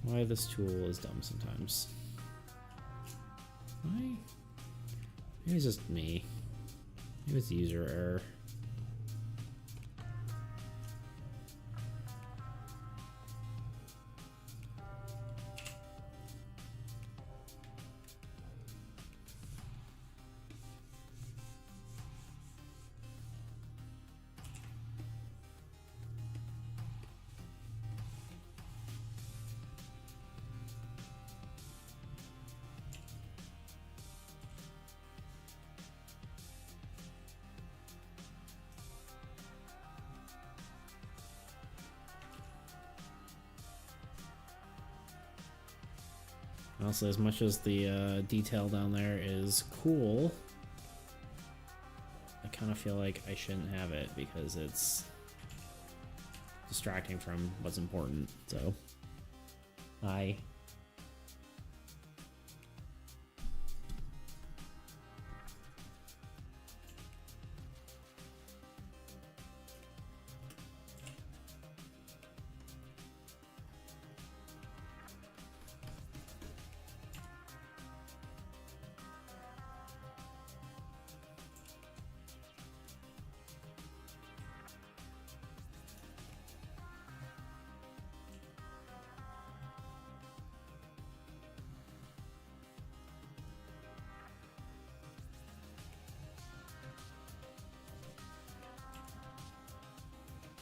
Why this tool is dumb sometimes. Why? Maybe it's just me. Maybe it's user error. Also, as much as the detail down there is cool, I kind of feel like I shouldn't have it because it's distracting from what's important. So, I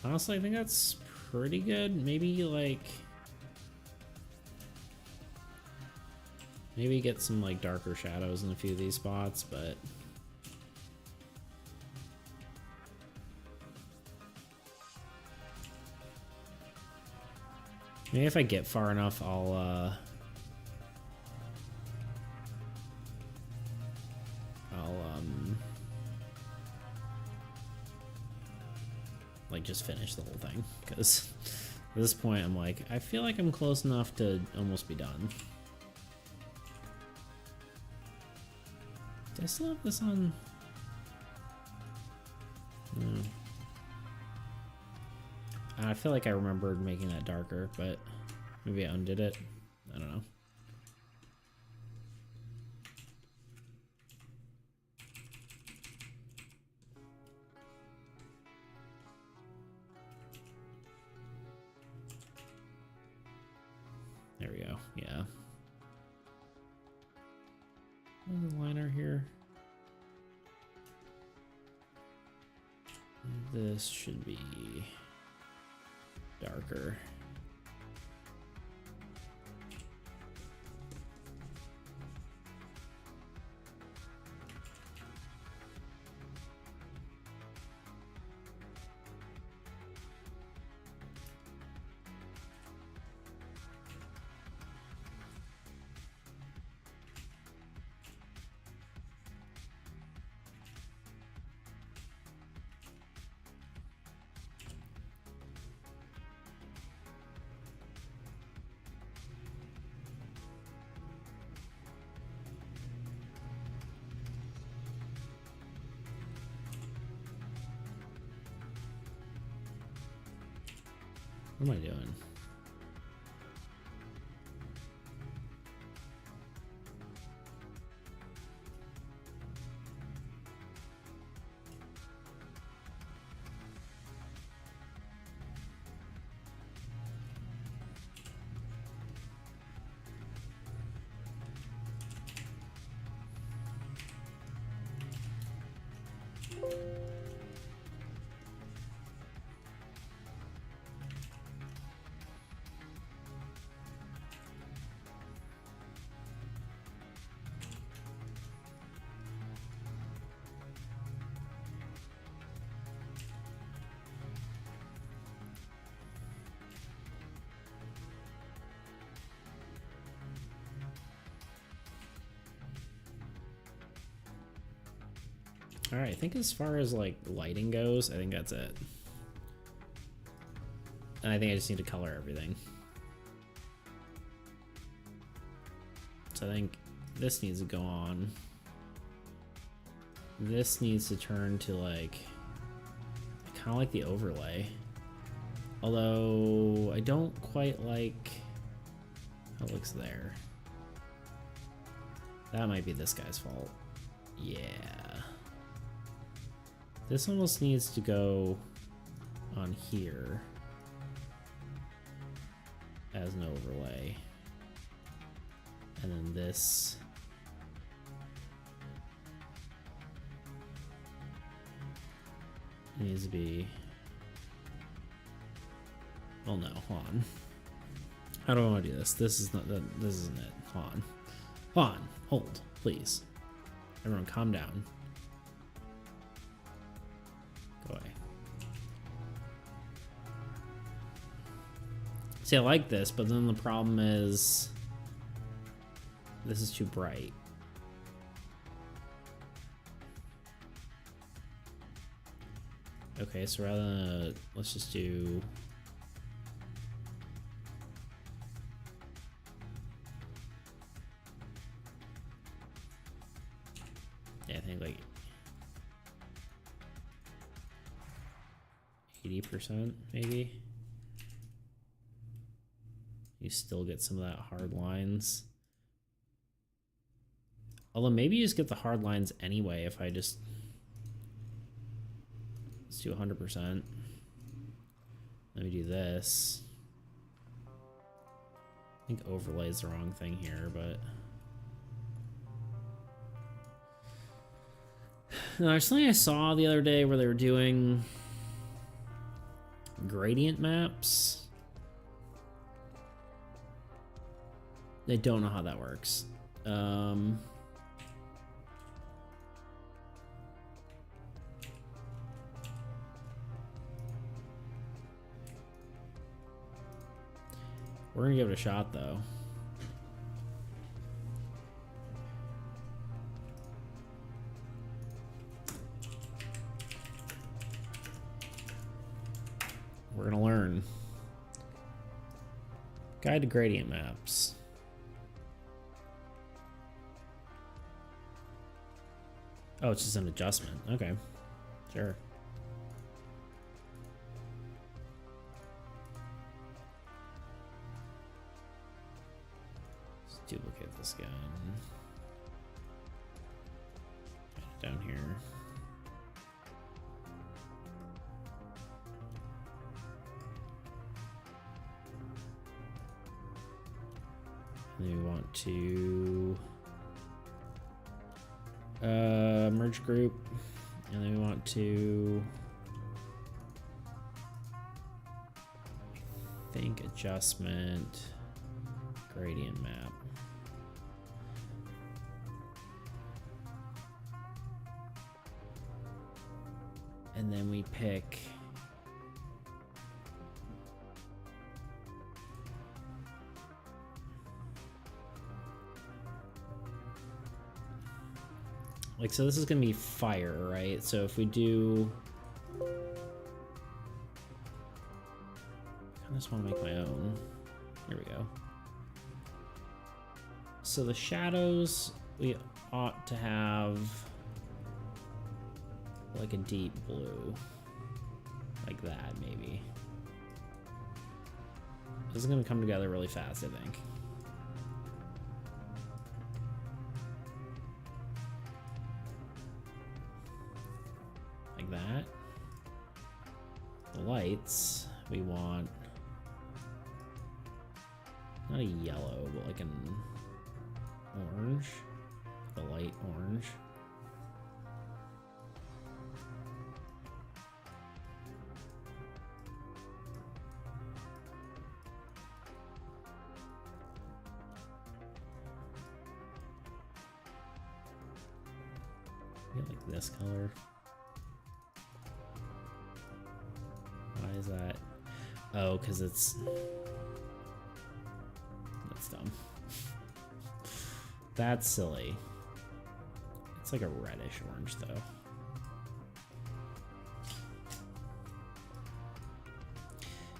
honestly, I think that's pretty good. Maybe like... Maybe get some like darker shadows in a few of these spots, but... Maybe if I get far enough, I'll like just finish the whole thing, because at this point I'm like, I feel like I'm close enough to almost be done. Do I still have this on? No. I feel like I remembered making that darker, but maybe I undid it. I don't know. There we go. Yeah. There's a liner here. This should be darker. What am I doing? All right, I think as far as like lighting goes, I think that's it. And I think I just need to color everything. So I think this needs to go on. This needs to turn to like, kind of like the overlay. Although I don't quite like how it looks there. That might be this guy's fault. Yeah. This almost needs to go on here as an overlay. And then this needs to be, well, no, hold on. How do I want to do this? This is not, this isn't it. Hold on. Hold on. Hold, please. Everyone calm down. Go away. See, I like this, but then the problem is this is too bright. Okay, so rather than, let's just do, yeah, I think like 80% maybe. You still get some of that hard lines. Although maybe you just get the hard lines anyway if I just, let's do 100%. Let me do this. I think overlay is the wrong thing here, but no, there's something I saw the other day where they were doing Gradient maps. I don't know how that works. We're gonna give it a shot though. We're gonna learn. Guide to gradient maps. Oh, it's just an adjustment. Okay, sure. Let's duplicate this again. Put it down here. And then we want to merge group, and then we want to, I think, adjustment gradient map. And then we pick like, so this is gonna be fire, right? So if we do, I just want to make my own. Here we go. So the shadows, we ought to have like a deep blue, like that maybe. This is gonna come together really fast, I think. That. The lights, we want not a yellow, but like an orange, the light orange. Get like this color. Why is that? Oh, because it's... That's dumb. That's silly. It's like a reddish orange, though.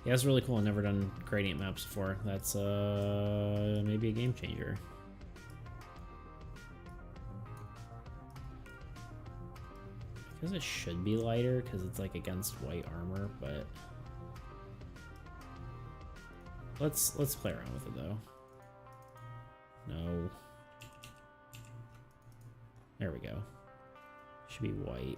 Yeah, that's really cool. I've never done gradient maps before. That's maybe a game changer. Because it should be lighter because it's like against white armor, but let's play around with it though. No. There we go. Should be white-ish.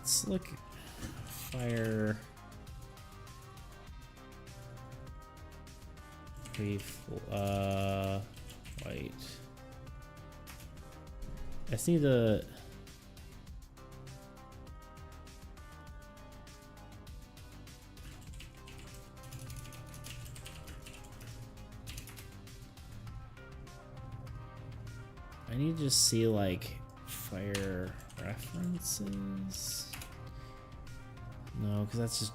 Let's look fire white. I just need to just see like fire references. No, because that's just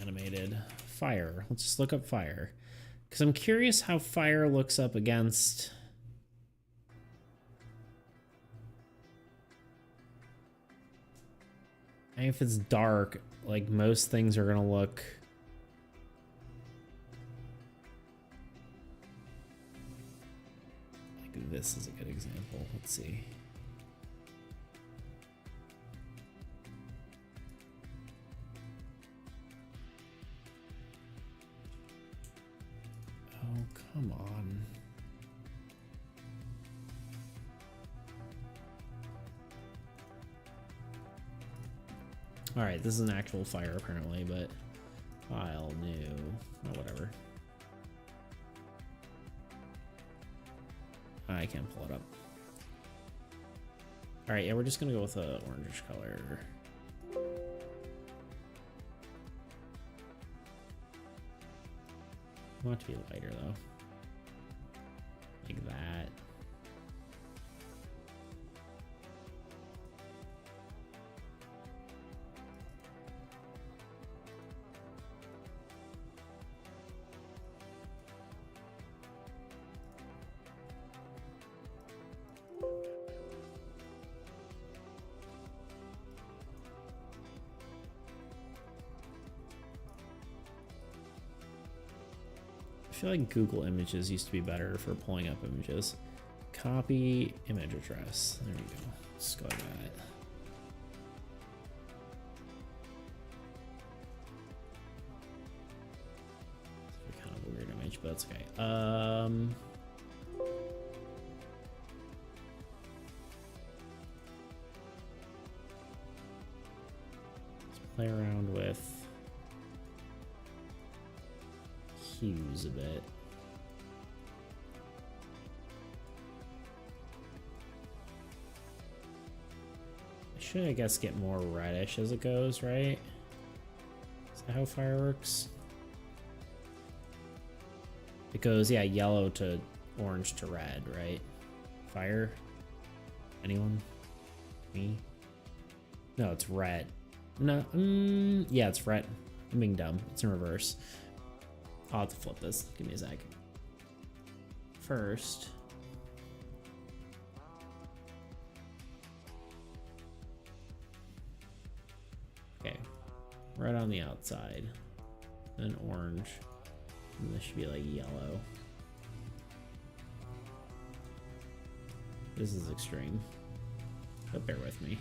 animated. Fire. Let's just look up fire. Because I'm curious how fire looks up against... if it's dark, like most things are gonna look. Like this is a good example. Let's see. Oh, come on. All right, this is an actual fire apparently, but file new, oh, whatever. I can't pull it up. All right, yeah, we're just gonna go with a orangish color. I want it to be lighter though, like that. I feel like Google Images used to be better for pulling up images. Copy image address. There we go. Let's go like that. It's kind of a weird image, but that's okay. Let's play around with hues a bit. I should, I guess, get more reddish as it goes, right? Is that how fire works? It goes, yeah, yellow to orange to red, right? Fire? Anyone? Me? No, it's red. No, yeah, it's red. I'm being dumb. It's in reverse. I'll have to flip this. Give me a sec. First, okay, right on the outside, then orange, and this should be like yellow. This is extreme, but bear with me.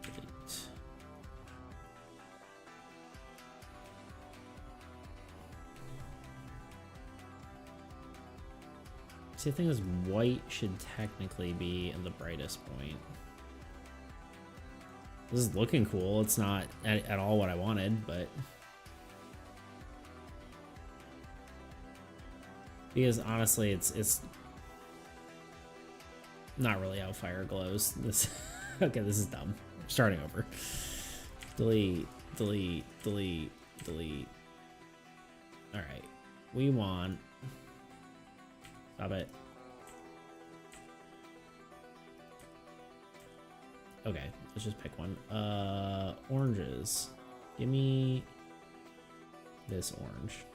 Delete. See, the thing is, white should technically be in the brightest point. This is looking cool. It's not at all what I wanted, but because honestly, it's not really how fire glows. This okay, this is dumb. Starting over. Delete, delete, delete, delete. All right, we want. Stop it. Okay, let's just pick one. Oranges. Give me this orange.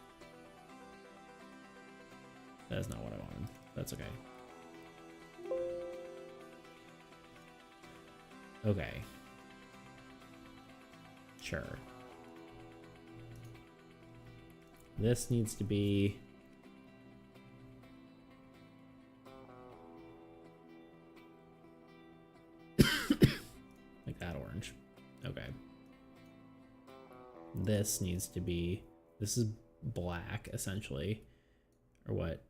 That's not what I wanted. That's okay. Okay. Sure. This needs to be like that orange. Okay. This needs to be, this is black essentially, or what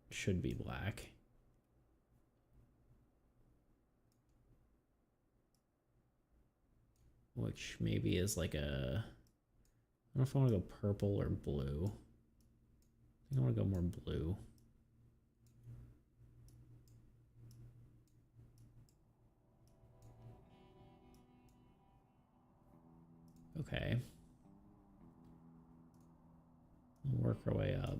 should be black. Which maybe is like a, I don't know if I want to go purple or blue. I think I want to go more blue. Okay. We'll work our way up.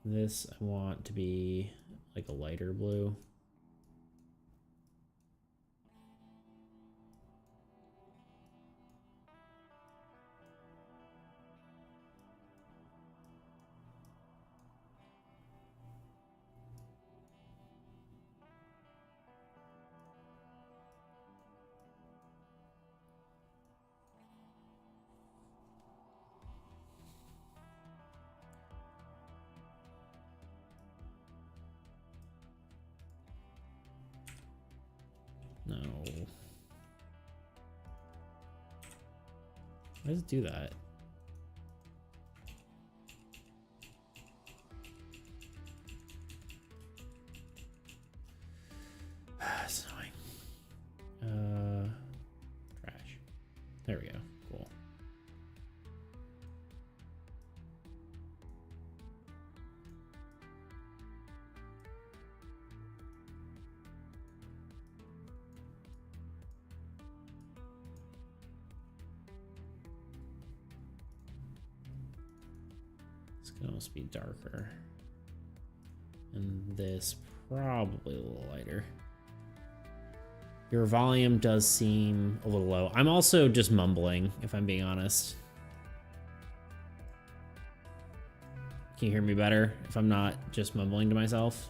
This I want to be like a lighter blue. No. Why does it do that? It's annoying. Trash. There we go. Cool. This could almost be darker. And this probably a little lighter. Your volume does seem a little low. I'm also just mumbling, if I'm being honest. Can you hear me better if I'm not just mumbling to myself?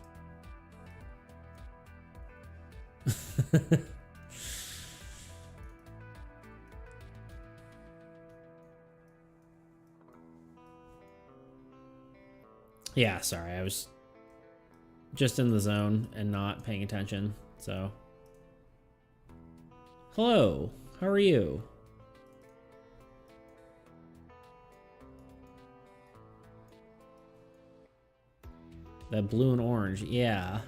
Yeah, sorry. I was just in the zone and not paying attention, so... Hello, how are you? That blue and orange, yeah.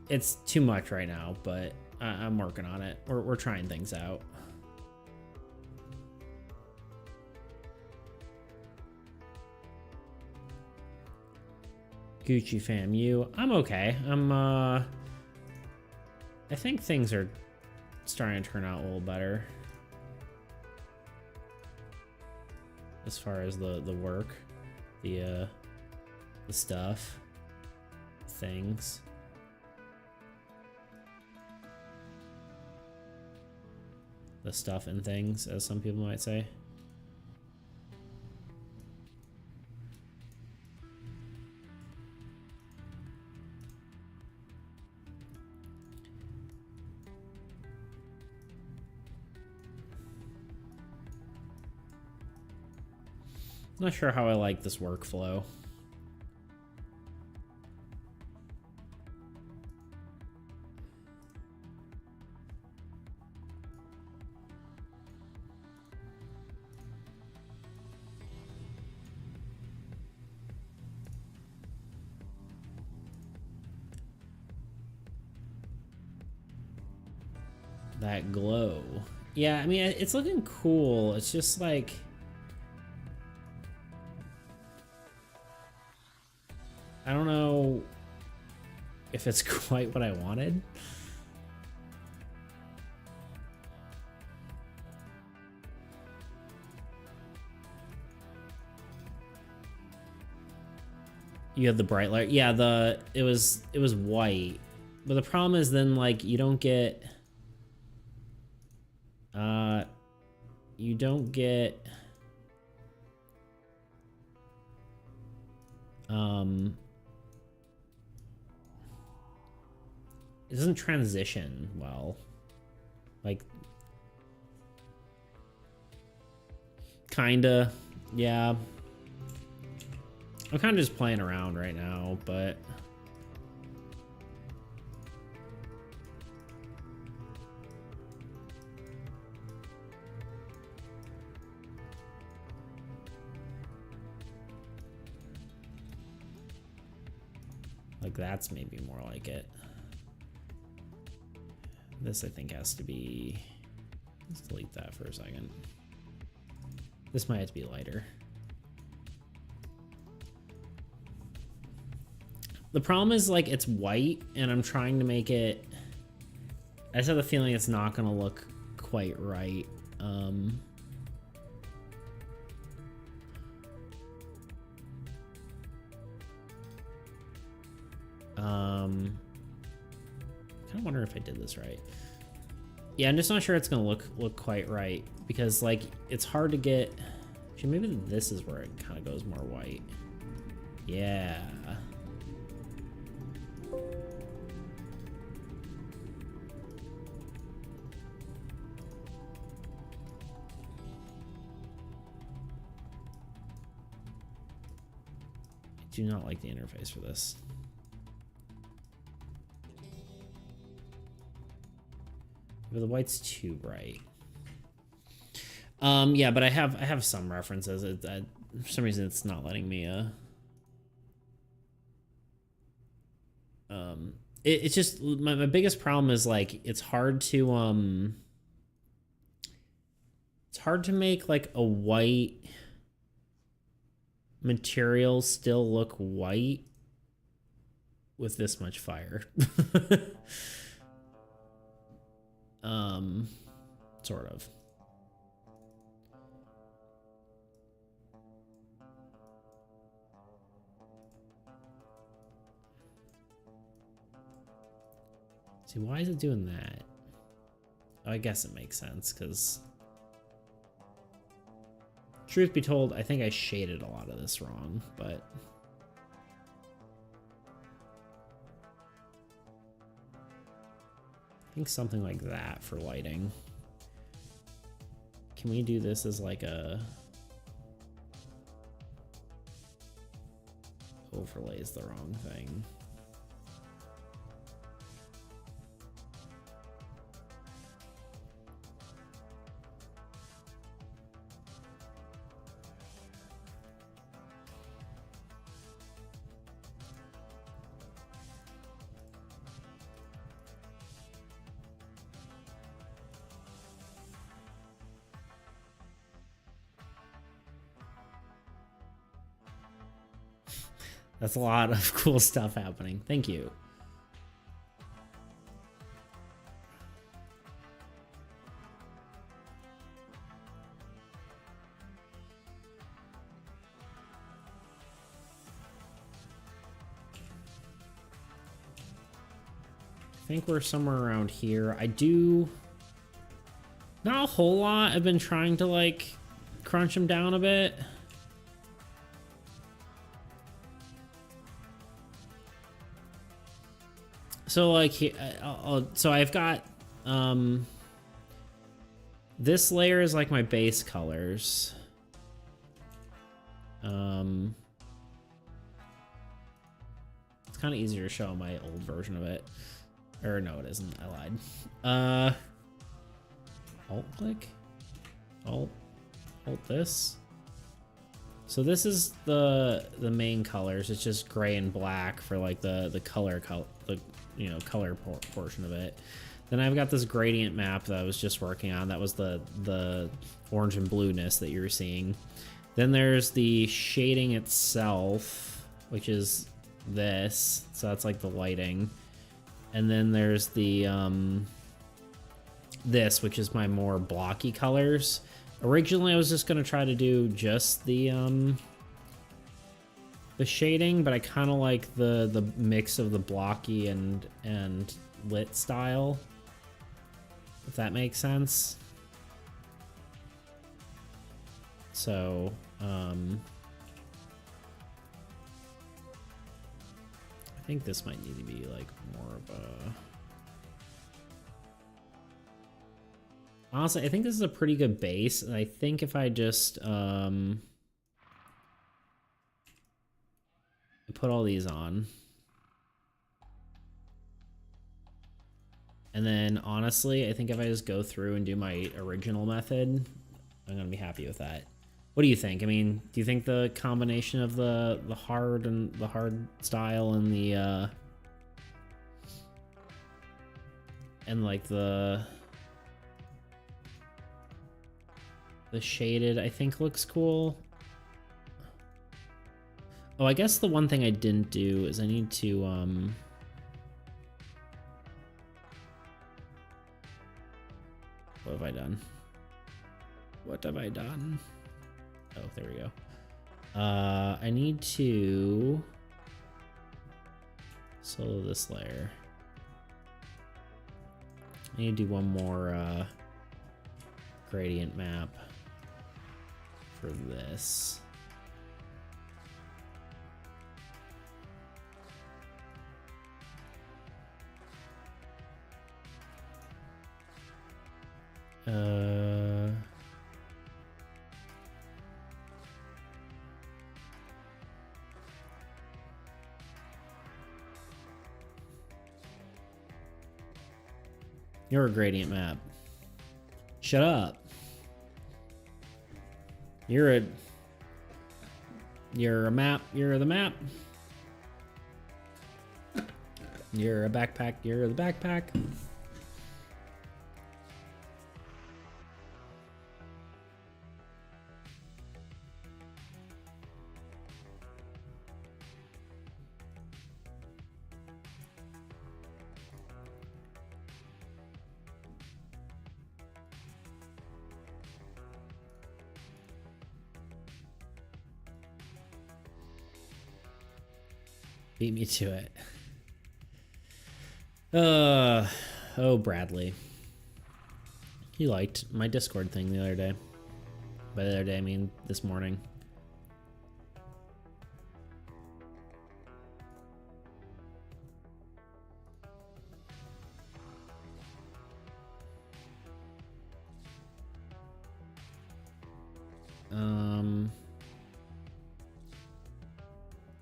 It's too much right now, but I'm working on it. We're trying things out. Gucci fam, you? I'm okay. I think things are starting to turn out a little better as far as the work, the stuff, things. The stuff and things, as some people might say. Not sure how I like this workflow. That glow. Yeah, I mean, it's looking cool. It's just like... I don't know if it's quite what I wanted. You have the bright light. Yeah, it was white. But the problem is then like you don't get it doesn't transition well. Like, kinda, yeah. I'm kind of just playing around right now, but... like, that's maybe more like it. This, I think, has to be... let's delete that for a second. This might have to be lighter. The problem is, like, it's white, and I'm trying to make it... I just have the feeling it's not going to look quite right. kind of wonder if I did this right. Yeah, I'm just not sure it's gonna look quite right because like it's hard to get. Actually, maybe this is where it kind of goes more white. Yeah. I do not like the interface for this. But the white's too bright. Yeah, but I have some references. For some reason, it's not letting me. It's just my biggest problem is like it's hard to make like a white material still look white with this much fire. Sort of. See, why is it doing that? Oh, I guess it makes sense, because truth be told, I think I shaded a lot of this wrong, but I think something like that for lighting. Can we do this as like a overlays the wrong thing? That's a lot of cool stuff happening. Thank you. I think we're somewhere around here. I do not a whole lot. I've been trying to like crunch them down a bit. So like, so I've got, this layer is like my base colors. It's kind of easier to show my old version of it. Or no, it isn't. I lied. Alt click, alt this. So this is the main colors. It's just gray and black for like the color portion of it. Then I've got this gradient map that I was just working on. That was the orange and blueness that you were seeing. Then there's the shading itself, which is this. So that's like the lighting. And then there's the this, which is my more blocky colors. Originally, I was just gonna try to do just the shading, but I kind of like the mix of the blocky and lit style, if that makes sense. So, I think this might need to be like more of a. Honestly, I think this is a pretty good base, and I think if I just put all these on, and then honestly, I think if I just go through and do my original method, I'm gonna be happy with that. What do you think? I mean, do you think the combination of the hard and the hard style and the and like the shaded, I think looks cool? Oh, I guess the one thing I didn't do is I need to what have I done? What have I done? Oh, there we go. I need to solo this layer. I need to do one more gradient map for this. You're a gradient map. Shut up. You're a map. You're the map. You're a backpack. You're the backpack. Beat me to it. Oh, Bradley. He liked my Discord thing the other day. By the other day, I mean this morning.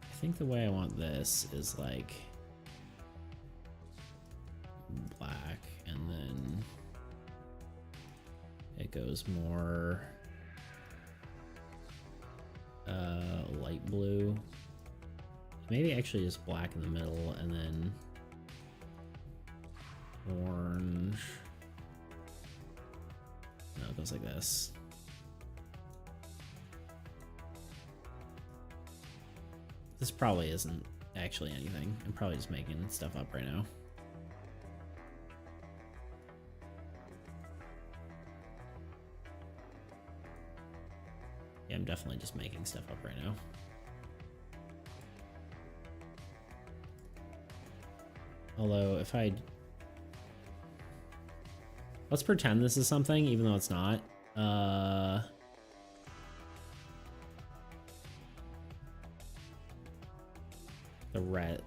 I think the way I want this is like black, and then it goes more light blue. Maybe actually just black in the middle, and then orange. No, it goes like this. This probably isn't actually anything. I'm probably just making stuff up right now. Yeah, I'm definitely just making stuff up right now. Although, if I... Let's pretend this is something, even though it's not. The red,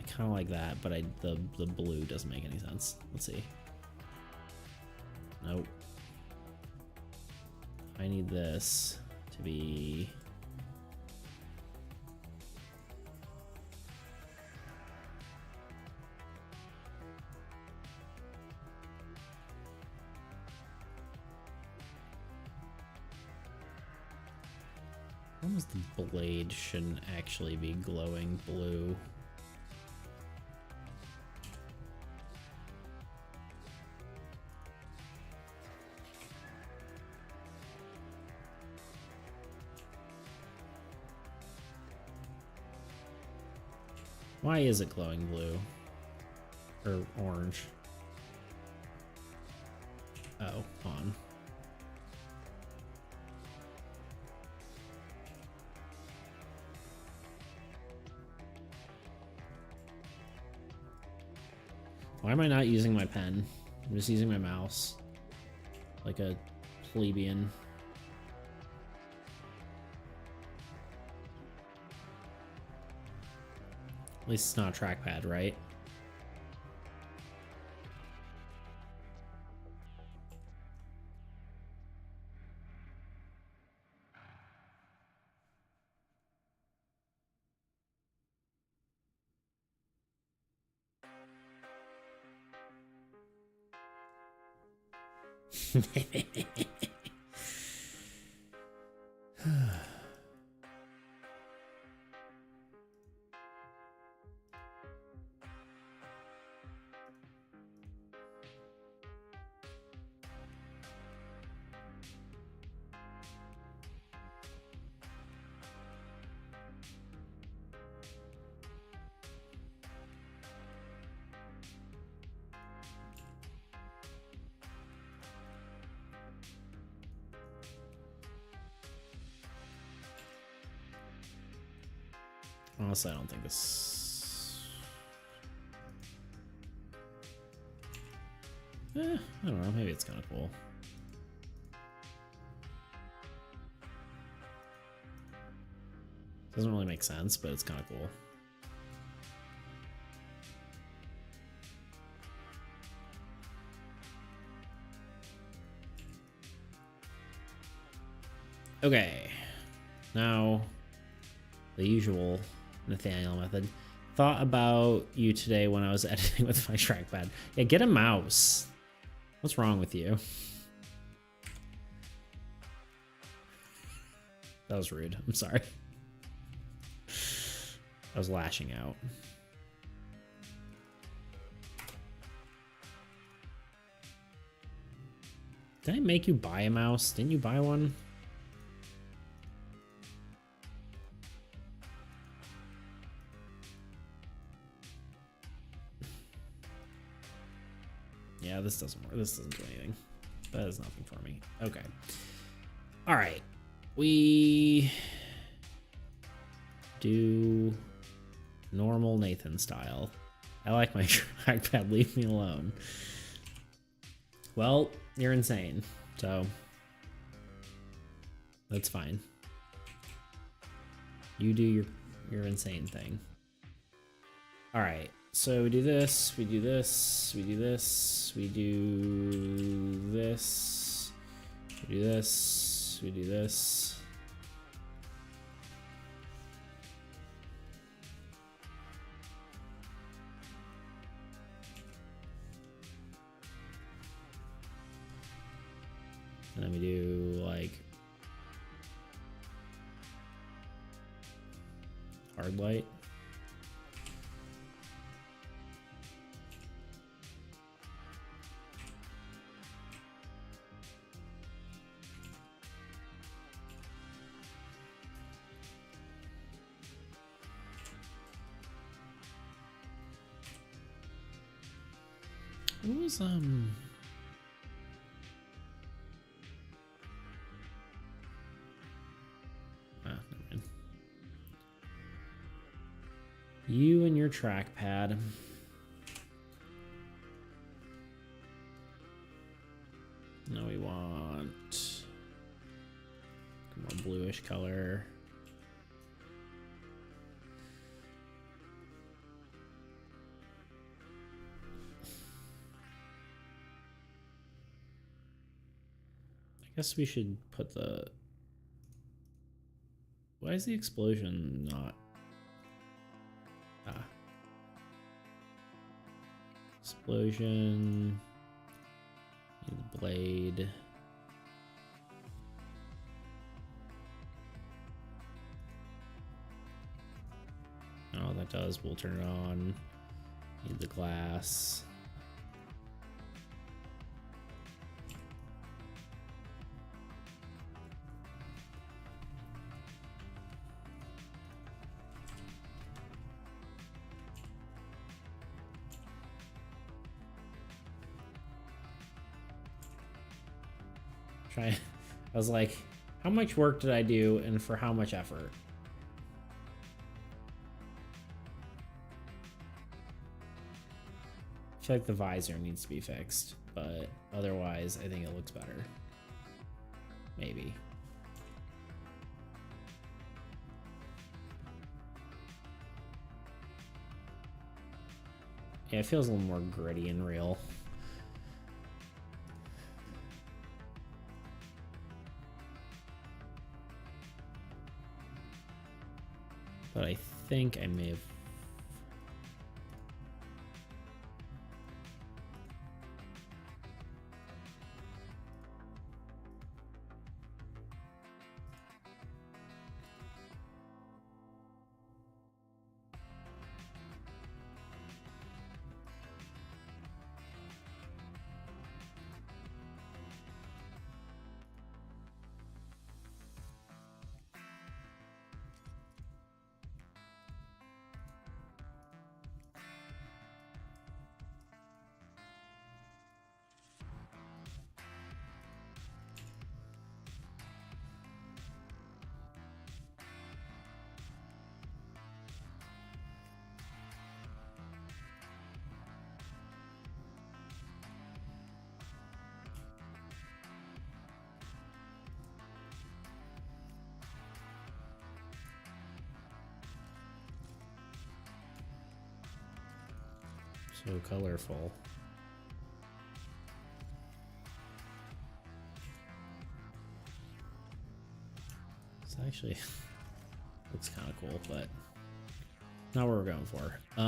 I kind of like that, but the blue doesn't make any sense. Let's see. Nope. I need this to be almost the blade shouldn't actually be glowing blue. Why is it glowing blue? Or orange? Oh, on. Why am I not using my pen? I'm just using my mouse. Like a plebeian. At least it's not a trackpad, right? Honestly, I don't think this... I don't know, maybe it's kind of cool. Doesn't really make sense, but it's kind of cool. Okay, now the usual Nathaniel method. Thought about you today when I was editing with my trackpad. Yeah, get a mouse. What's wrong with you? That was rude. I'm sorry. I was lashing out. Did I make you buy a mouse? Didn't you buy one? Yeah, this doesn't work. This doesn't do anything. That does nothing for me. Okay. All right. We do normal Nathan style. I like my trackpad. Leave me alone. Well, you're insane, so that's fine. You do your insane thing. All right. So we do this, we do this, we do this, we do this, we do this, we do this. And then we do like hard light. What was Ah, never mind. You and your trackpad. Now we want a more bluish color. I guess we should put the... Why is the explosion not... Ah. Explosion... Need the blade. Oh, that does. We'll turn it on. Need the glass. I was like, how much work did I do and for how much effort? I feel like the visor needs to be fixed, but otherwise I think it looks better. Maybe. Yeah, it feels a little more gritty and real. But I think I may have... So colorful. This actually looks kind of cool, but not what we're going for. How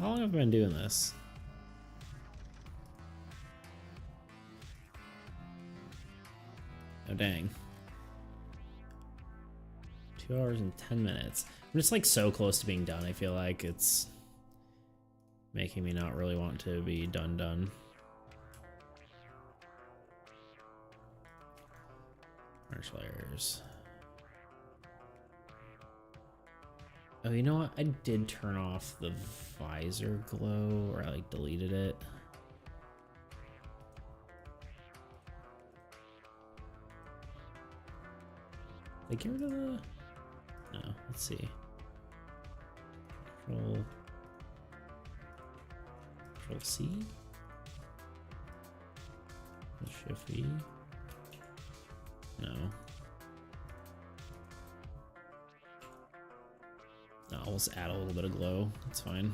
long have I been doing this? Oh, dang. 2 hours and 10 minutes. I'm just like so close to being done. I feel like it's making me not really want to be done. March layers. Oh, you know what? I did turn off the visor glow, or I like deleted it. Did I get rid of the... No, let's see. Control C? Shift V? No. No, I'll just add a little bit of glow. That's fine.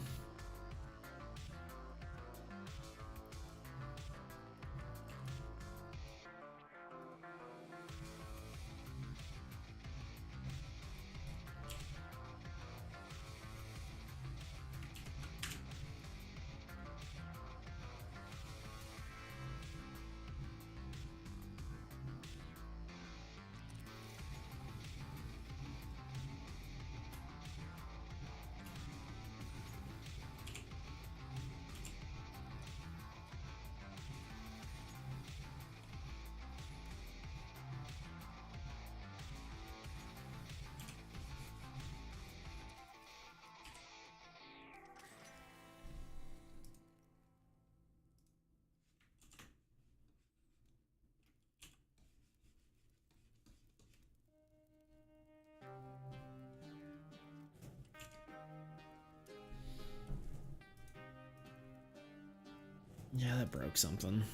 Yeah, that broke something.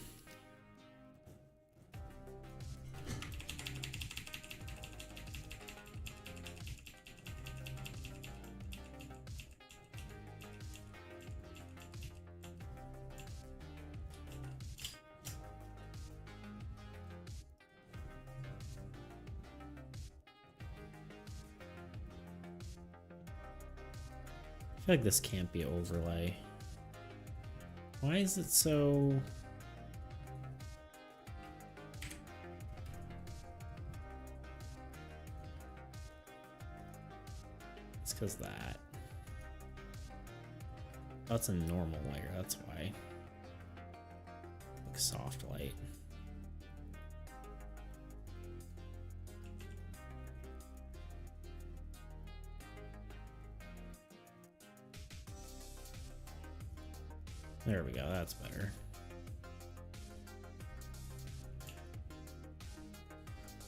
I feel like this can't be overlay. Why is it so... It's because that. That's a normal layer, that's why. Like soft light. There we go, that's better.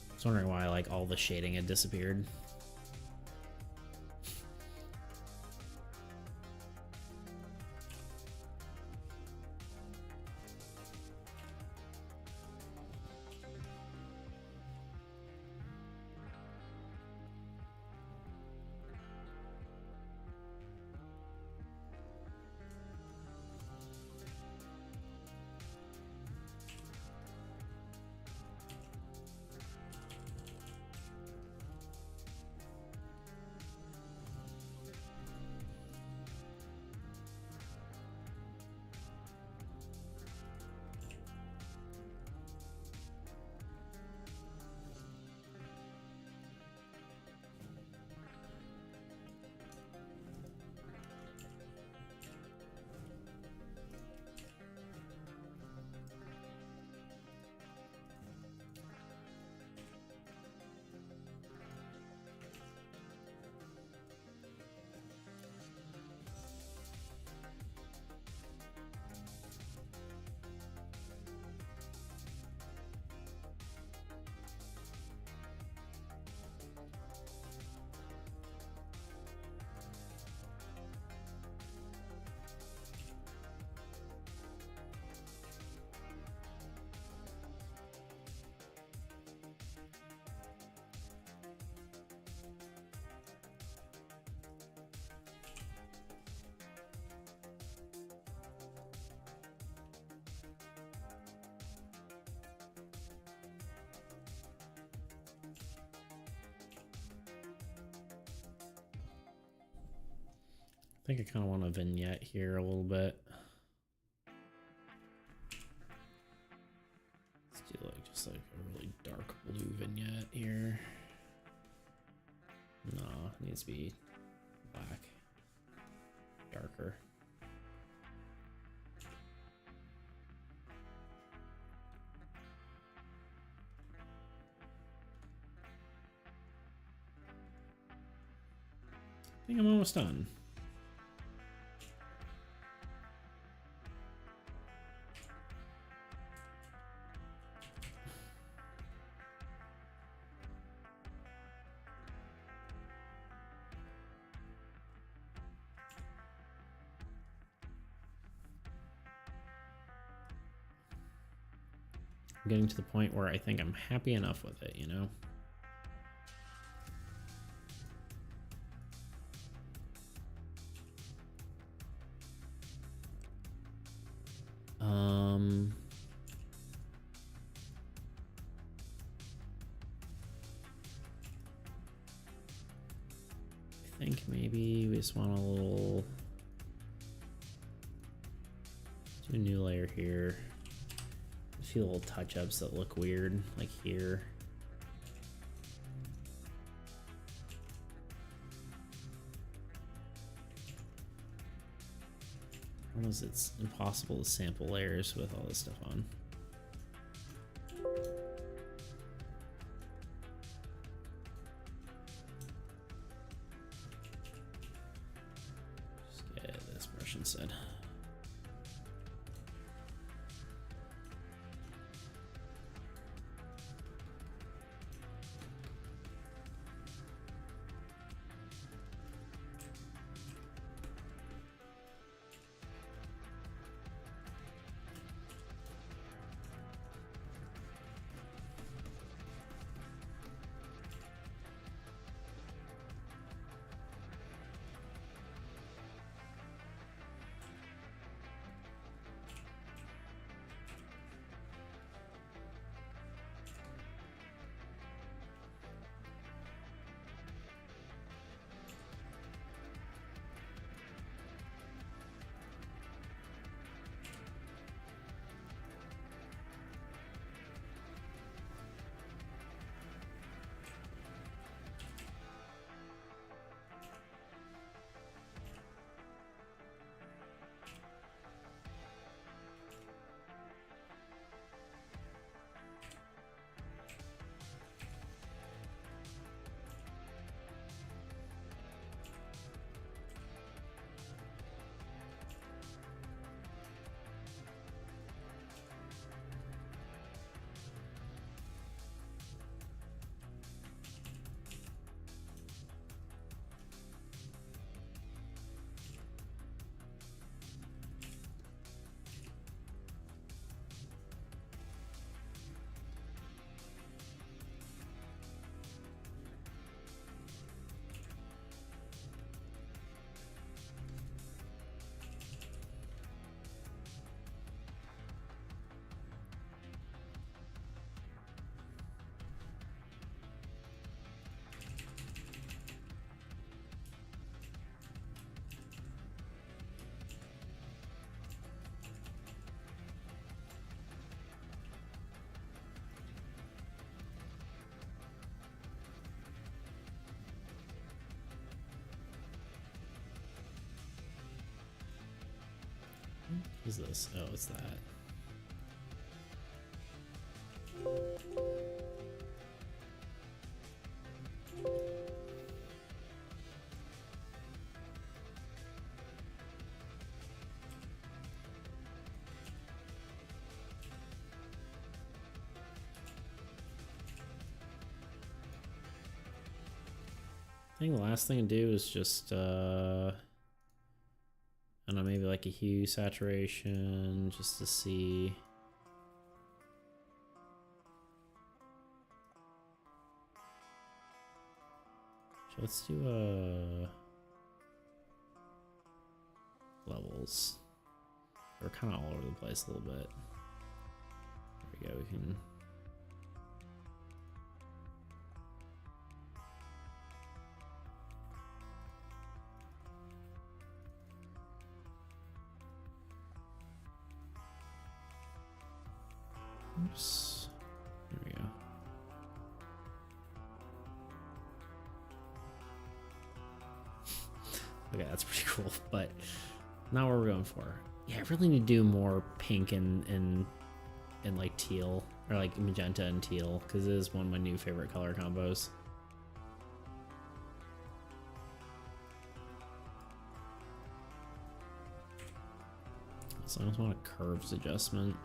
I was wondering why like all the shading had disappeared. think I kind of want a vignette here a little bit. Let's do like just like a really dark blue vignette here. No, it needs to be black, darker. I think I'm almost done. I'm getting to the point where I think I'm happy enough with it, you know? I think maybe we just want a little, do a new layer here. A few little touch-ups that look weird, like here. Almost it's impossible to sample layers with all this stuff on. Just get this brush instead. What is this? Oh, it's that. I think the last thing to do is just, I don't know, maybe like a hue saturation, just to see. So let's do levels. We're kind of all over the place a little bit. There we go, we can. Oops. There we go. Okay, that's pretty cool, but not what we're going for. Yeah, I really need to do more pink and like teal, or like magenta and teal, because it is one of my new favorite color combos. So I just want a curves adjustment.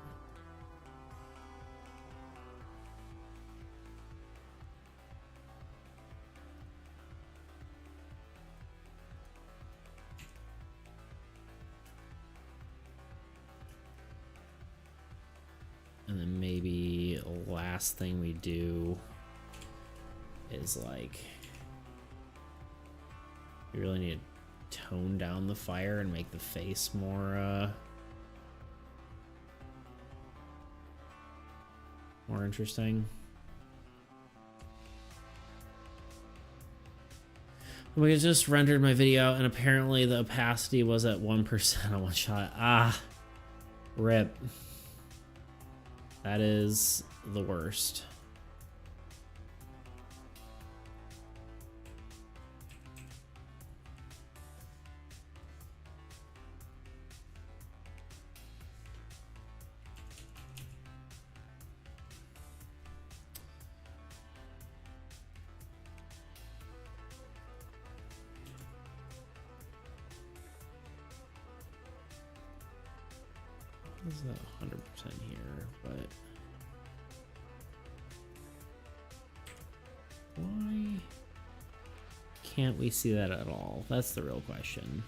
And then maybe the last thing we do is like, we really need to tone down the fire and make the face more more interesting. We just rendered my video and apparently the opacity was at 1% on one shot. Ah, rip. That is the worst. This is not 100% here, but why can't we see that at all? That's the real question.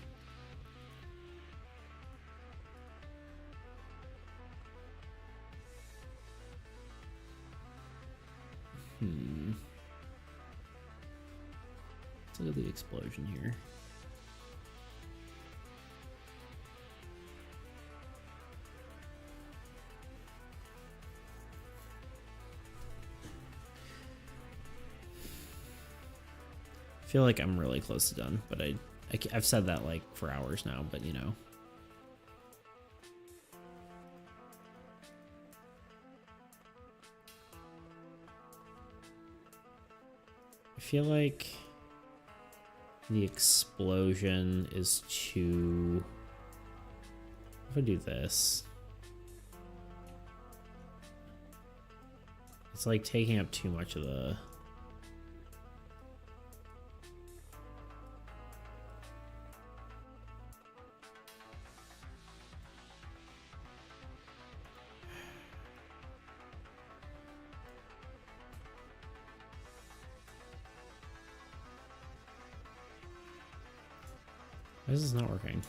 Let's look at the explosion here. I feel like I'm really close to done, but I've said that like for hours now, but you know. I feel like the explosion is too... If I do this, it's like taking up too much of the... This is not working.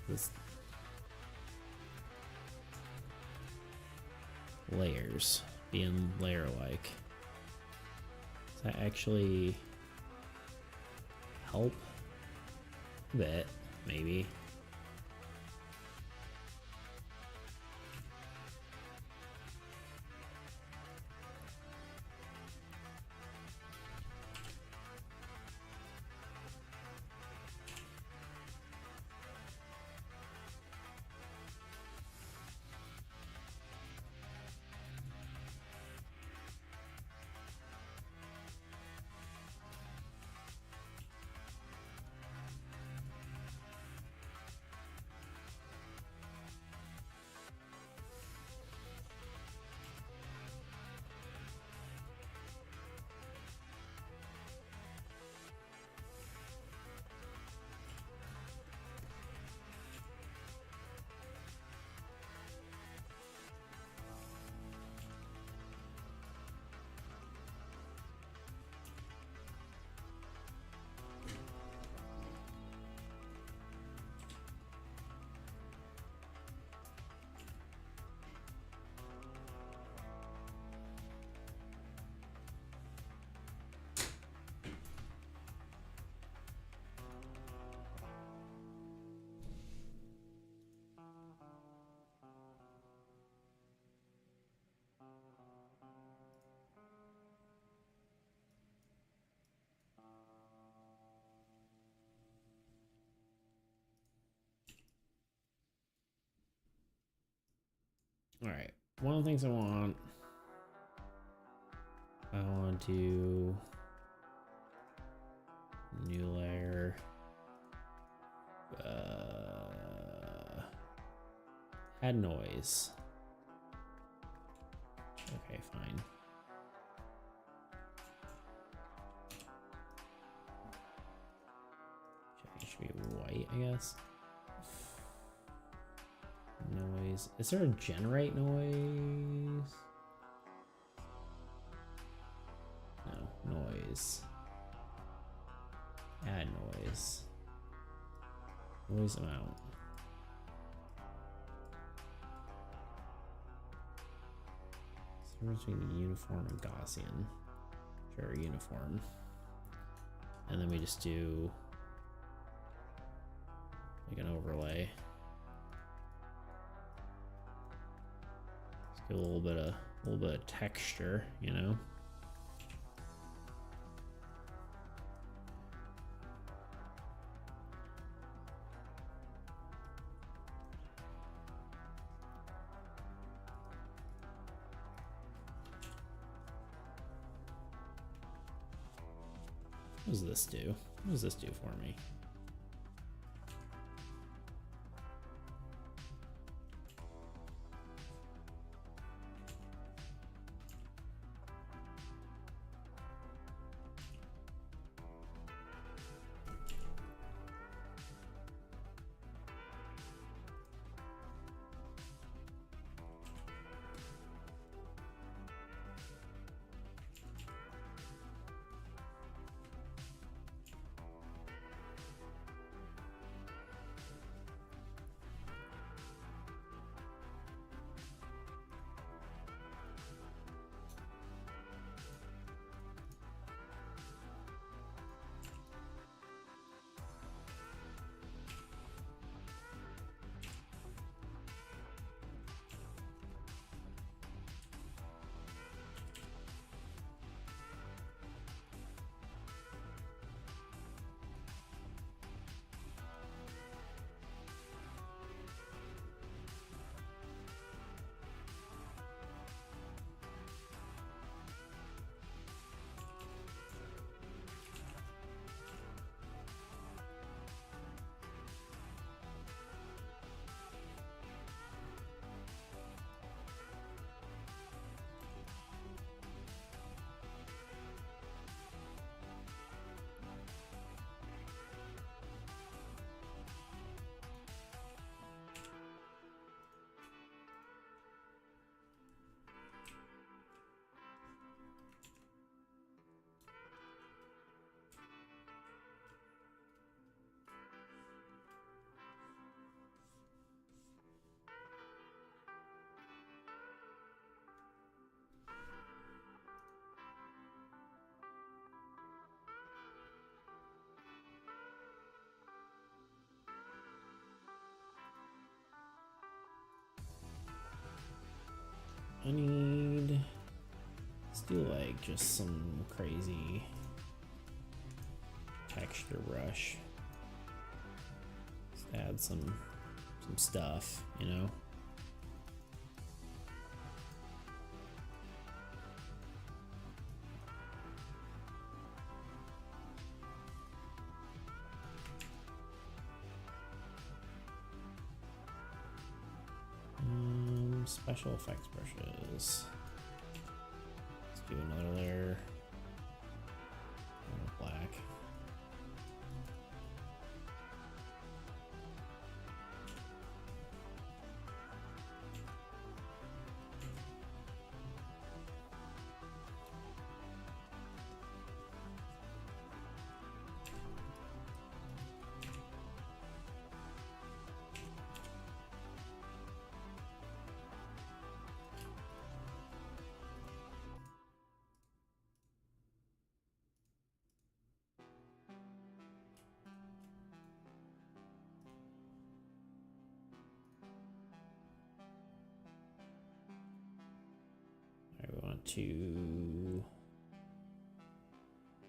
This layers being layer-like. Does that actually help a bit? Maybe. All right, one of the things I want to do new layer. Add noise. Okay, fine. It should be white, I guess. Noise. Is there a generate noise? No, noise. Add noise. Noise amount. Difference between uniform and Gaussian. Sure, uniform. And then we just do like an overlay. Just give a little bit of texture, you know. What does this do? What does this do for me? I need, let's do like just some crazy texture brush. Just add some stuff, you know. Special effects brushes. Let's do another layer. Black. I want to.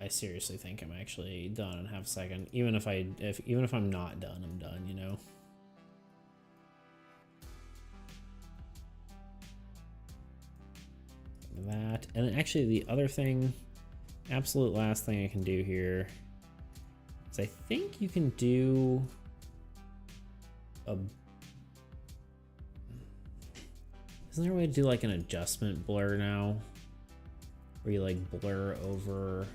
I seriously think I'm actually done in half a second. Even if I'm not done, I'm done, you know. Even if I'm not done, I'm done, you know. that. And then actually the other thing, absolute last thing I can do here is I think you can do a... Isn't there a way to do like an adjustment blur now? Where you like blur over...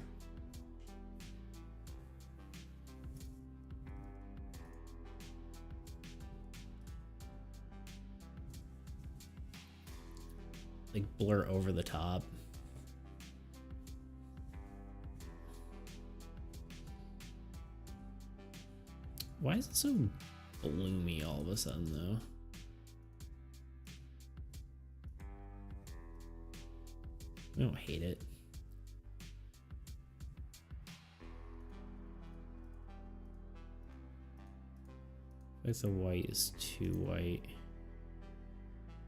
like blur over the top. Why is it so bloomy all of a sudden though? I don't hate it. If the white is too white,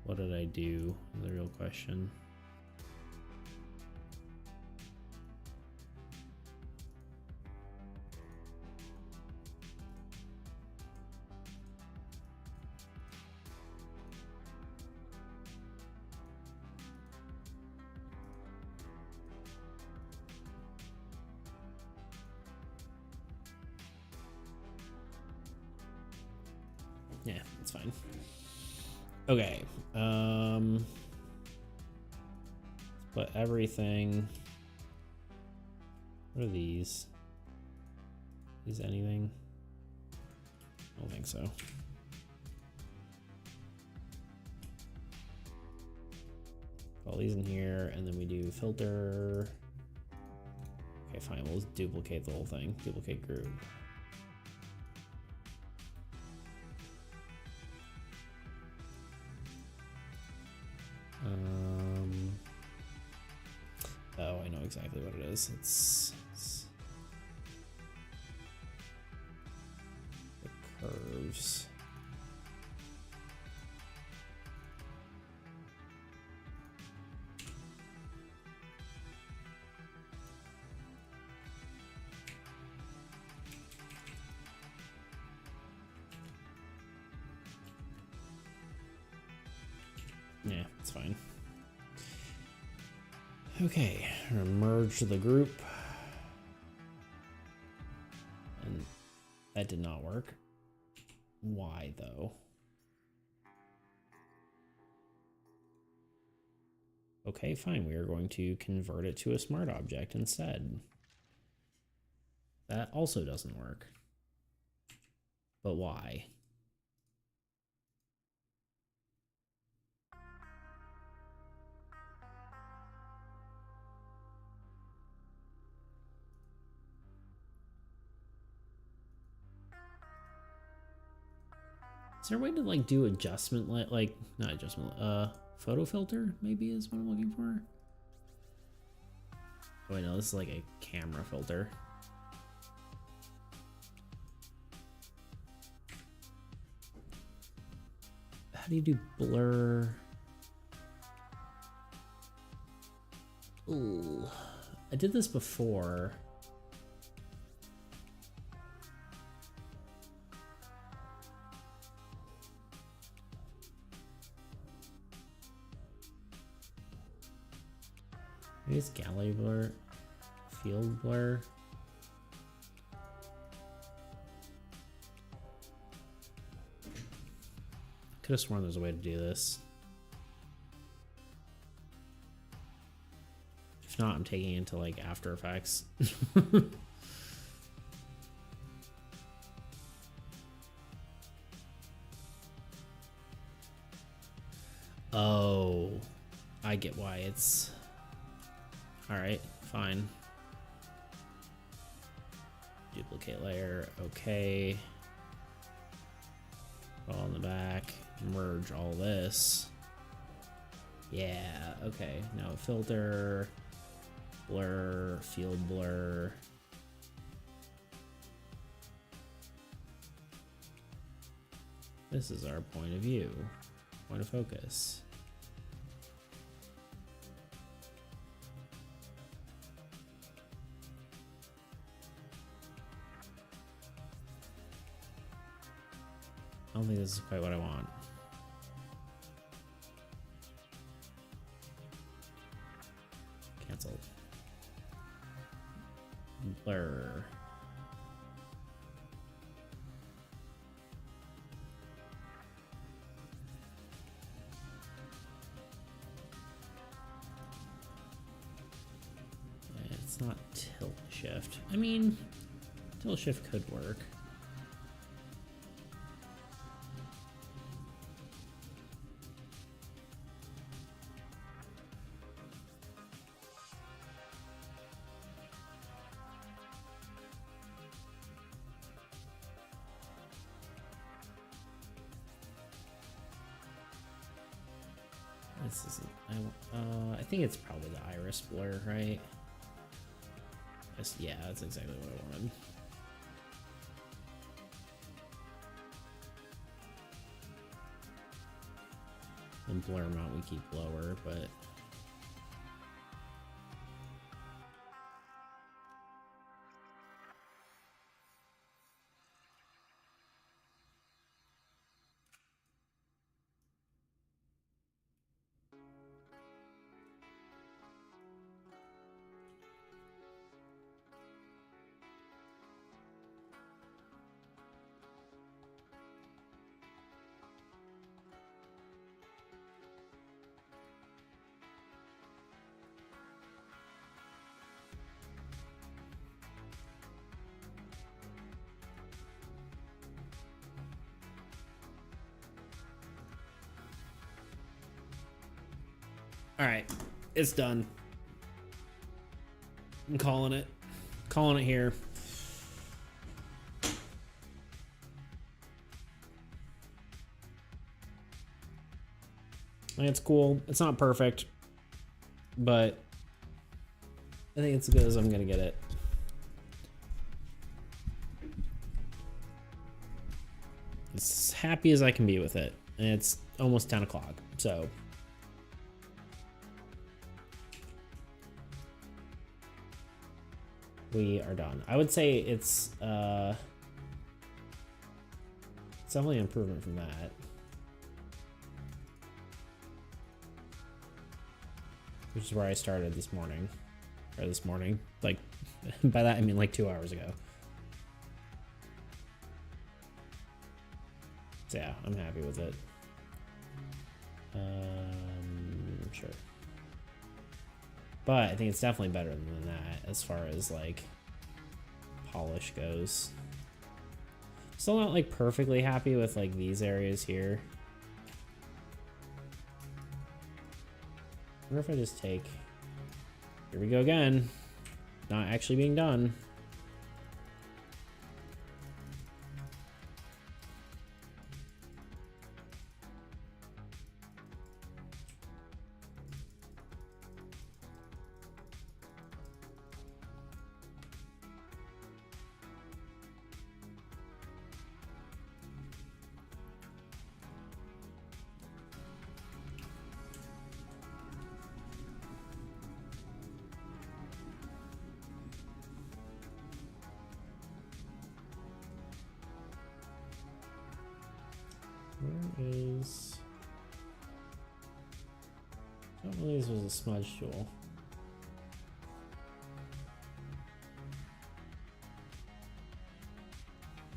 what did I do? Is the real question. Yeah, that's fine. Okay. But everything. What are these? Is anything? I don't think so. All these in here, and then we do filter. Okay, fine. We'll just duplicate the whole thing. Duplicate group. Oh, I know exactly what it is. It's the curves. Yeah, it's fine. Okay, I'm gonna merge the group. And that did not work. Why though? Okay, fine. We are going to convert it to a smart object instead. That also doesn't work. But why? Is there a way to like do adjustment, like not adjustment, photo filter maybe is what I'm looking for? Oh wait, no, this is like a camera filter. How do you do blur? Ooh, I did this before. Maybe it's gallery blur, field blur. Could have sworn there's a way to do this. If not, I'm taking it into like After Effects. Oh, I get why it's... Alright, fine. Duplicate layer, okay. All in the back, merge all this. Yeah, okay. Now filter, blur, field blur. This is our point of view, point of focus. I don't think this is quite what I want. canceled. Blur. It's not tilt shift. I mean, tilt shift could work. This isn't. I think it's probably the iris blur, right? Yeah, that's exactly what I wanted. And blur amount we keep lower, but all right, it's done. I'm calling it. Calling it here. It's cool. It's not perfect, but I think it's as good as I'm gonna get it. As happy as I can be with it. And it's almost 10 o'clock, so. We are done. I would say it's definitely an improvement from that. Which is where I started this morning. Or this morning. Like, by that I mean like 2 hours ago. So yeah, I'm happy with it. Sure. But I think it's definitely better than that as far as like polish goes. Still not like perfectly happy with like these areas here. I wonder if I just take, here we go again, not actually being done. Where is... I don't believe this was a smudge tool.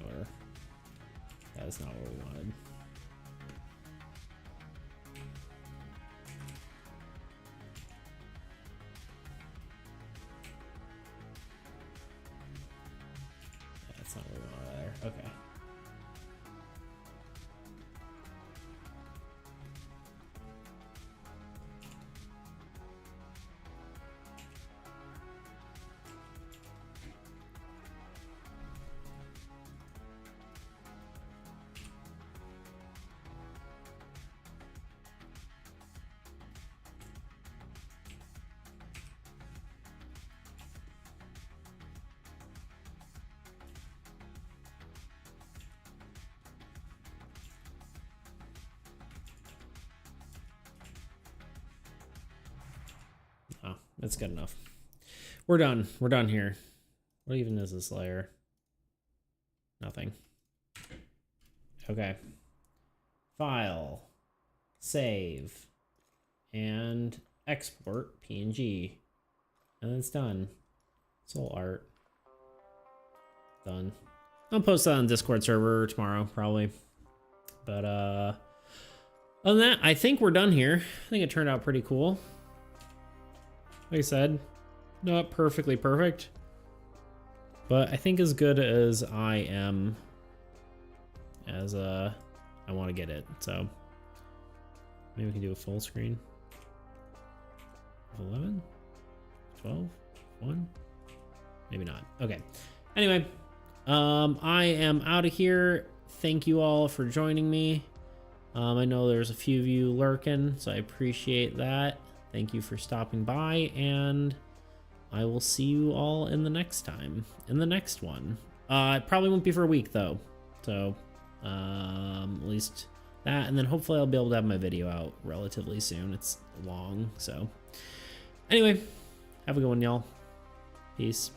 Or that's not what we wanted. That's not what we wanted there. Okay. Oh, that's good enough. We're done. We're done here. What even is this layer? Nothing. Okay. File. Save. And export PNG. And it's done. Soul art. Done. I'll post that on Discord server tomorrow, probably. But other than that, I think we're done here. I think it turned out pretty cool. Like I said, not perfectly perfect, but I think as good as I am as I want to get it. So maybe we can do a full screen. 11, 12, 1, maybe not. Okay. Anyway, I am out of here. Thank you all for joining me. I know there's a few of you lurking, so I appreciate that. Thank you for stopping by, and I will see you all in the next one. It probably won't be for a week though, so at least that, and then hopefully I'll be able to have my video out relatively soon. It's long, so anyway, have a good one, y'all. Peace.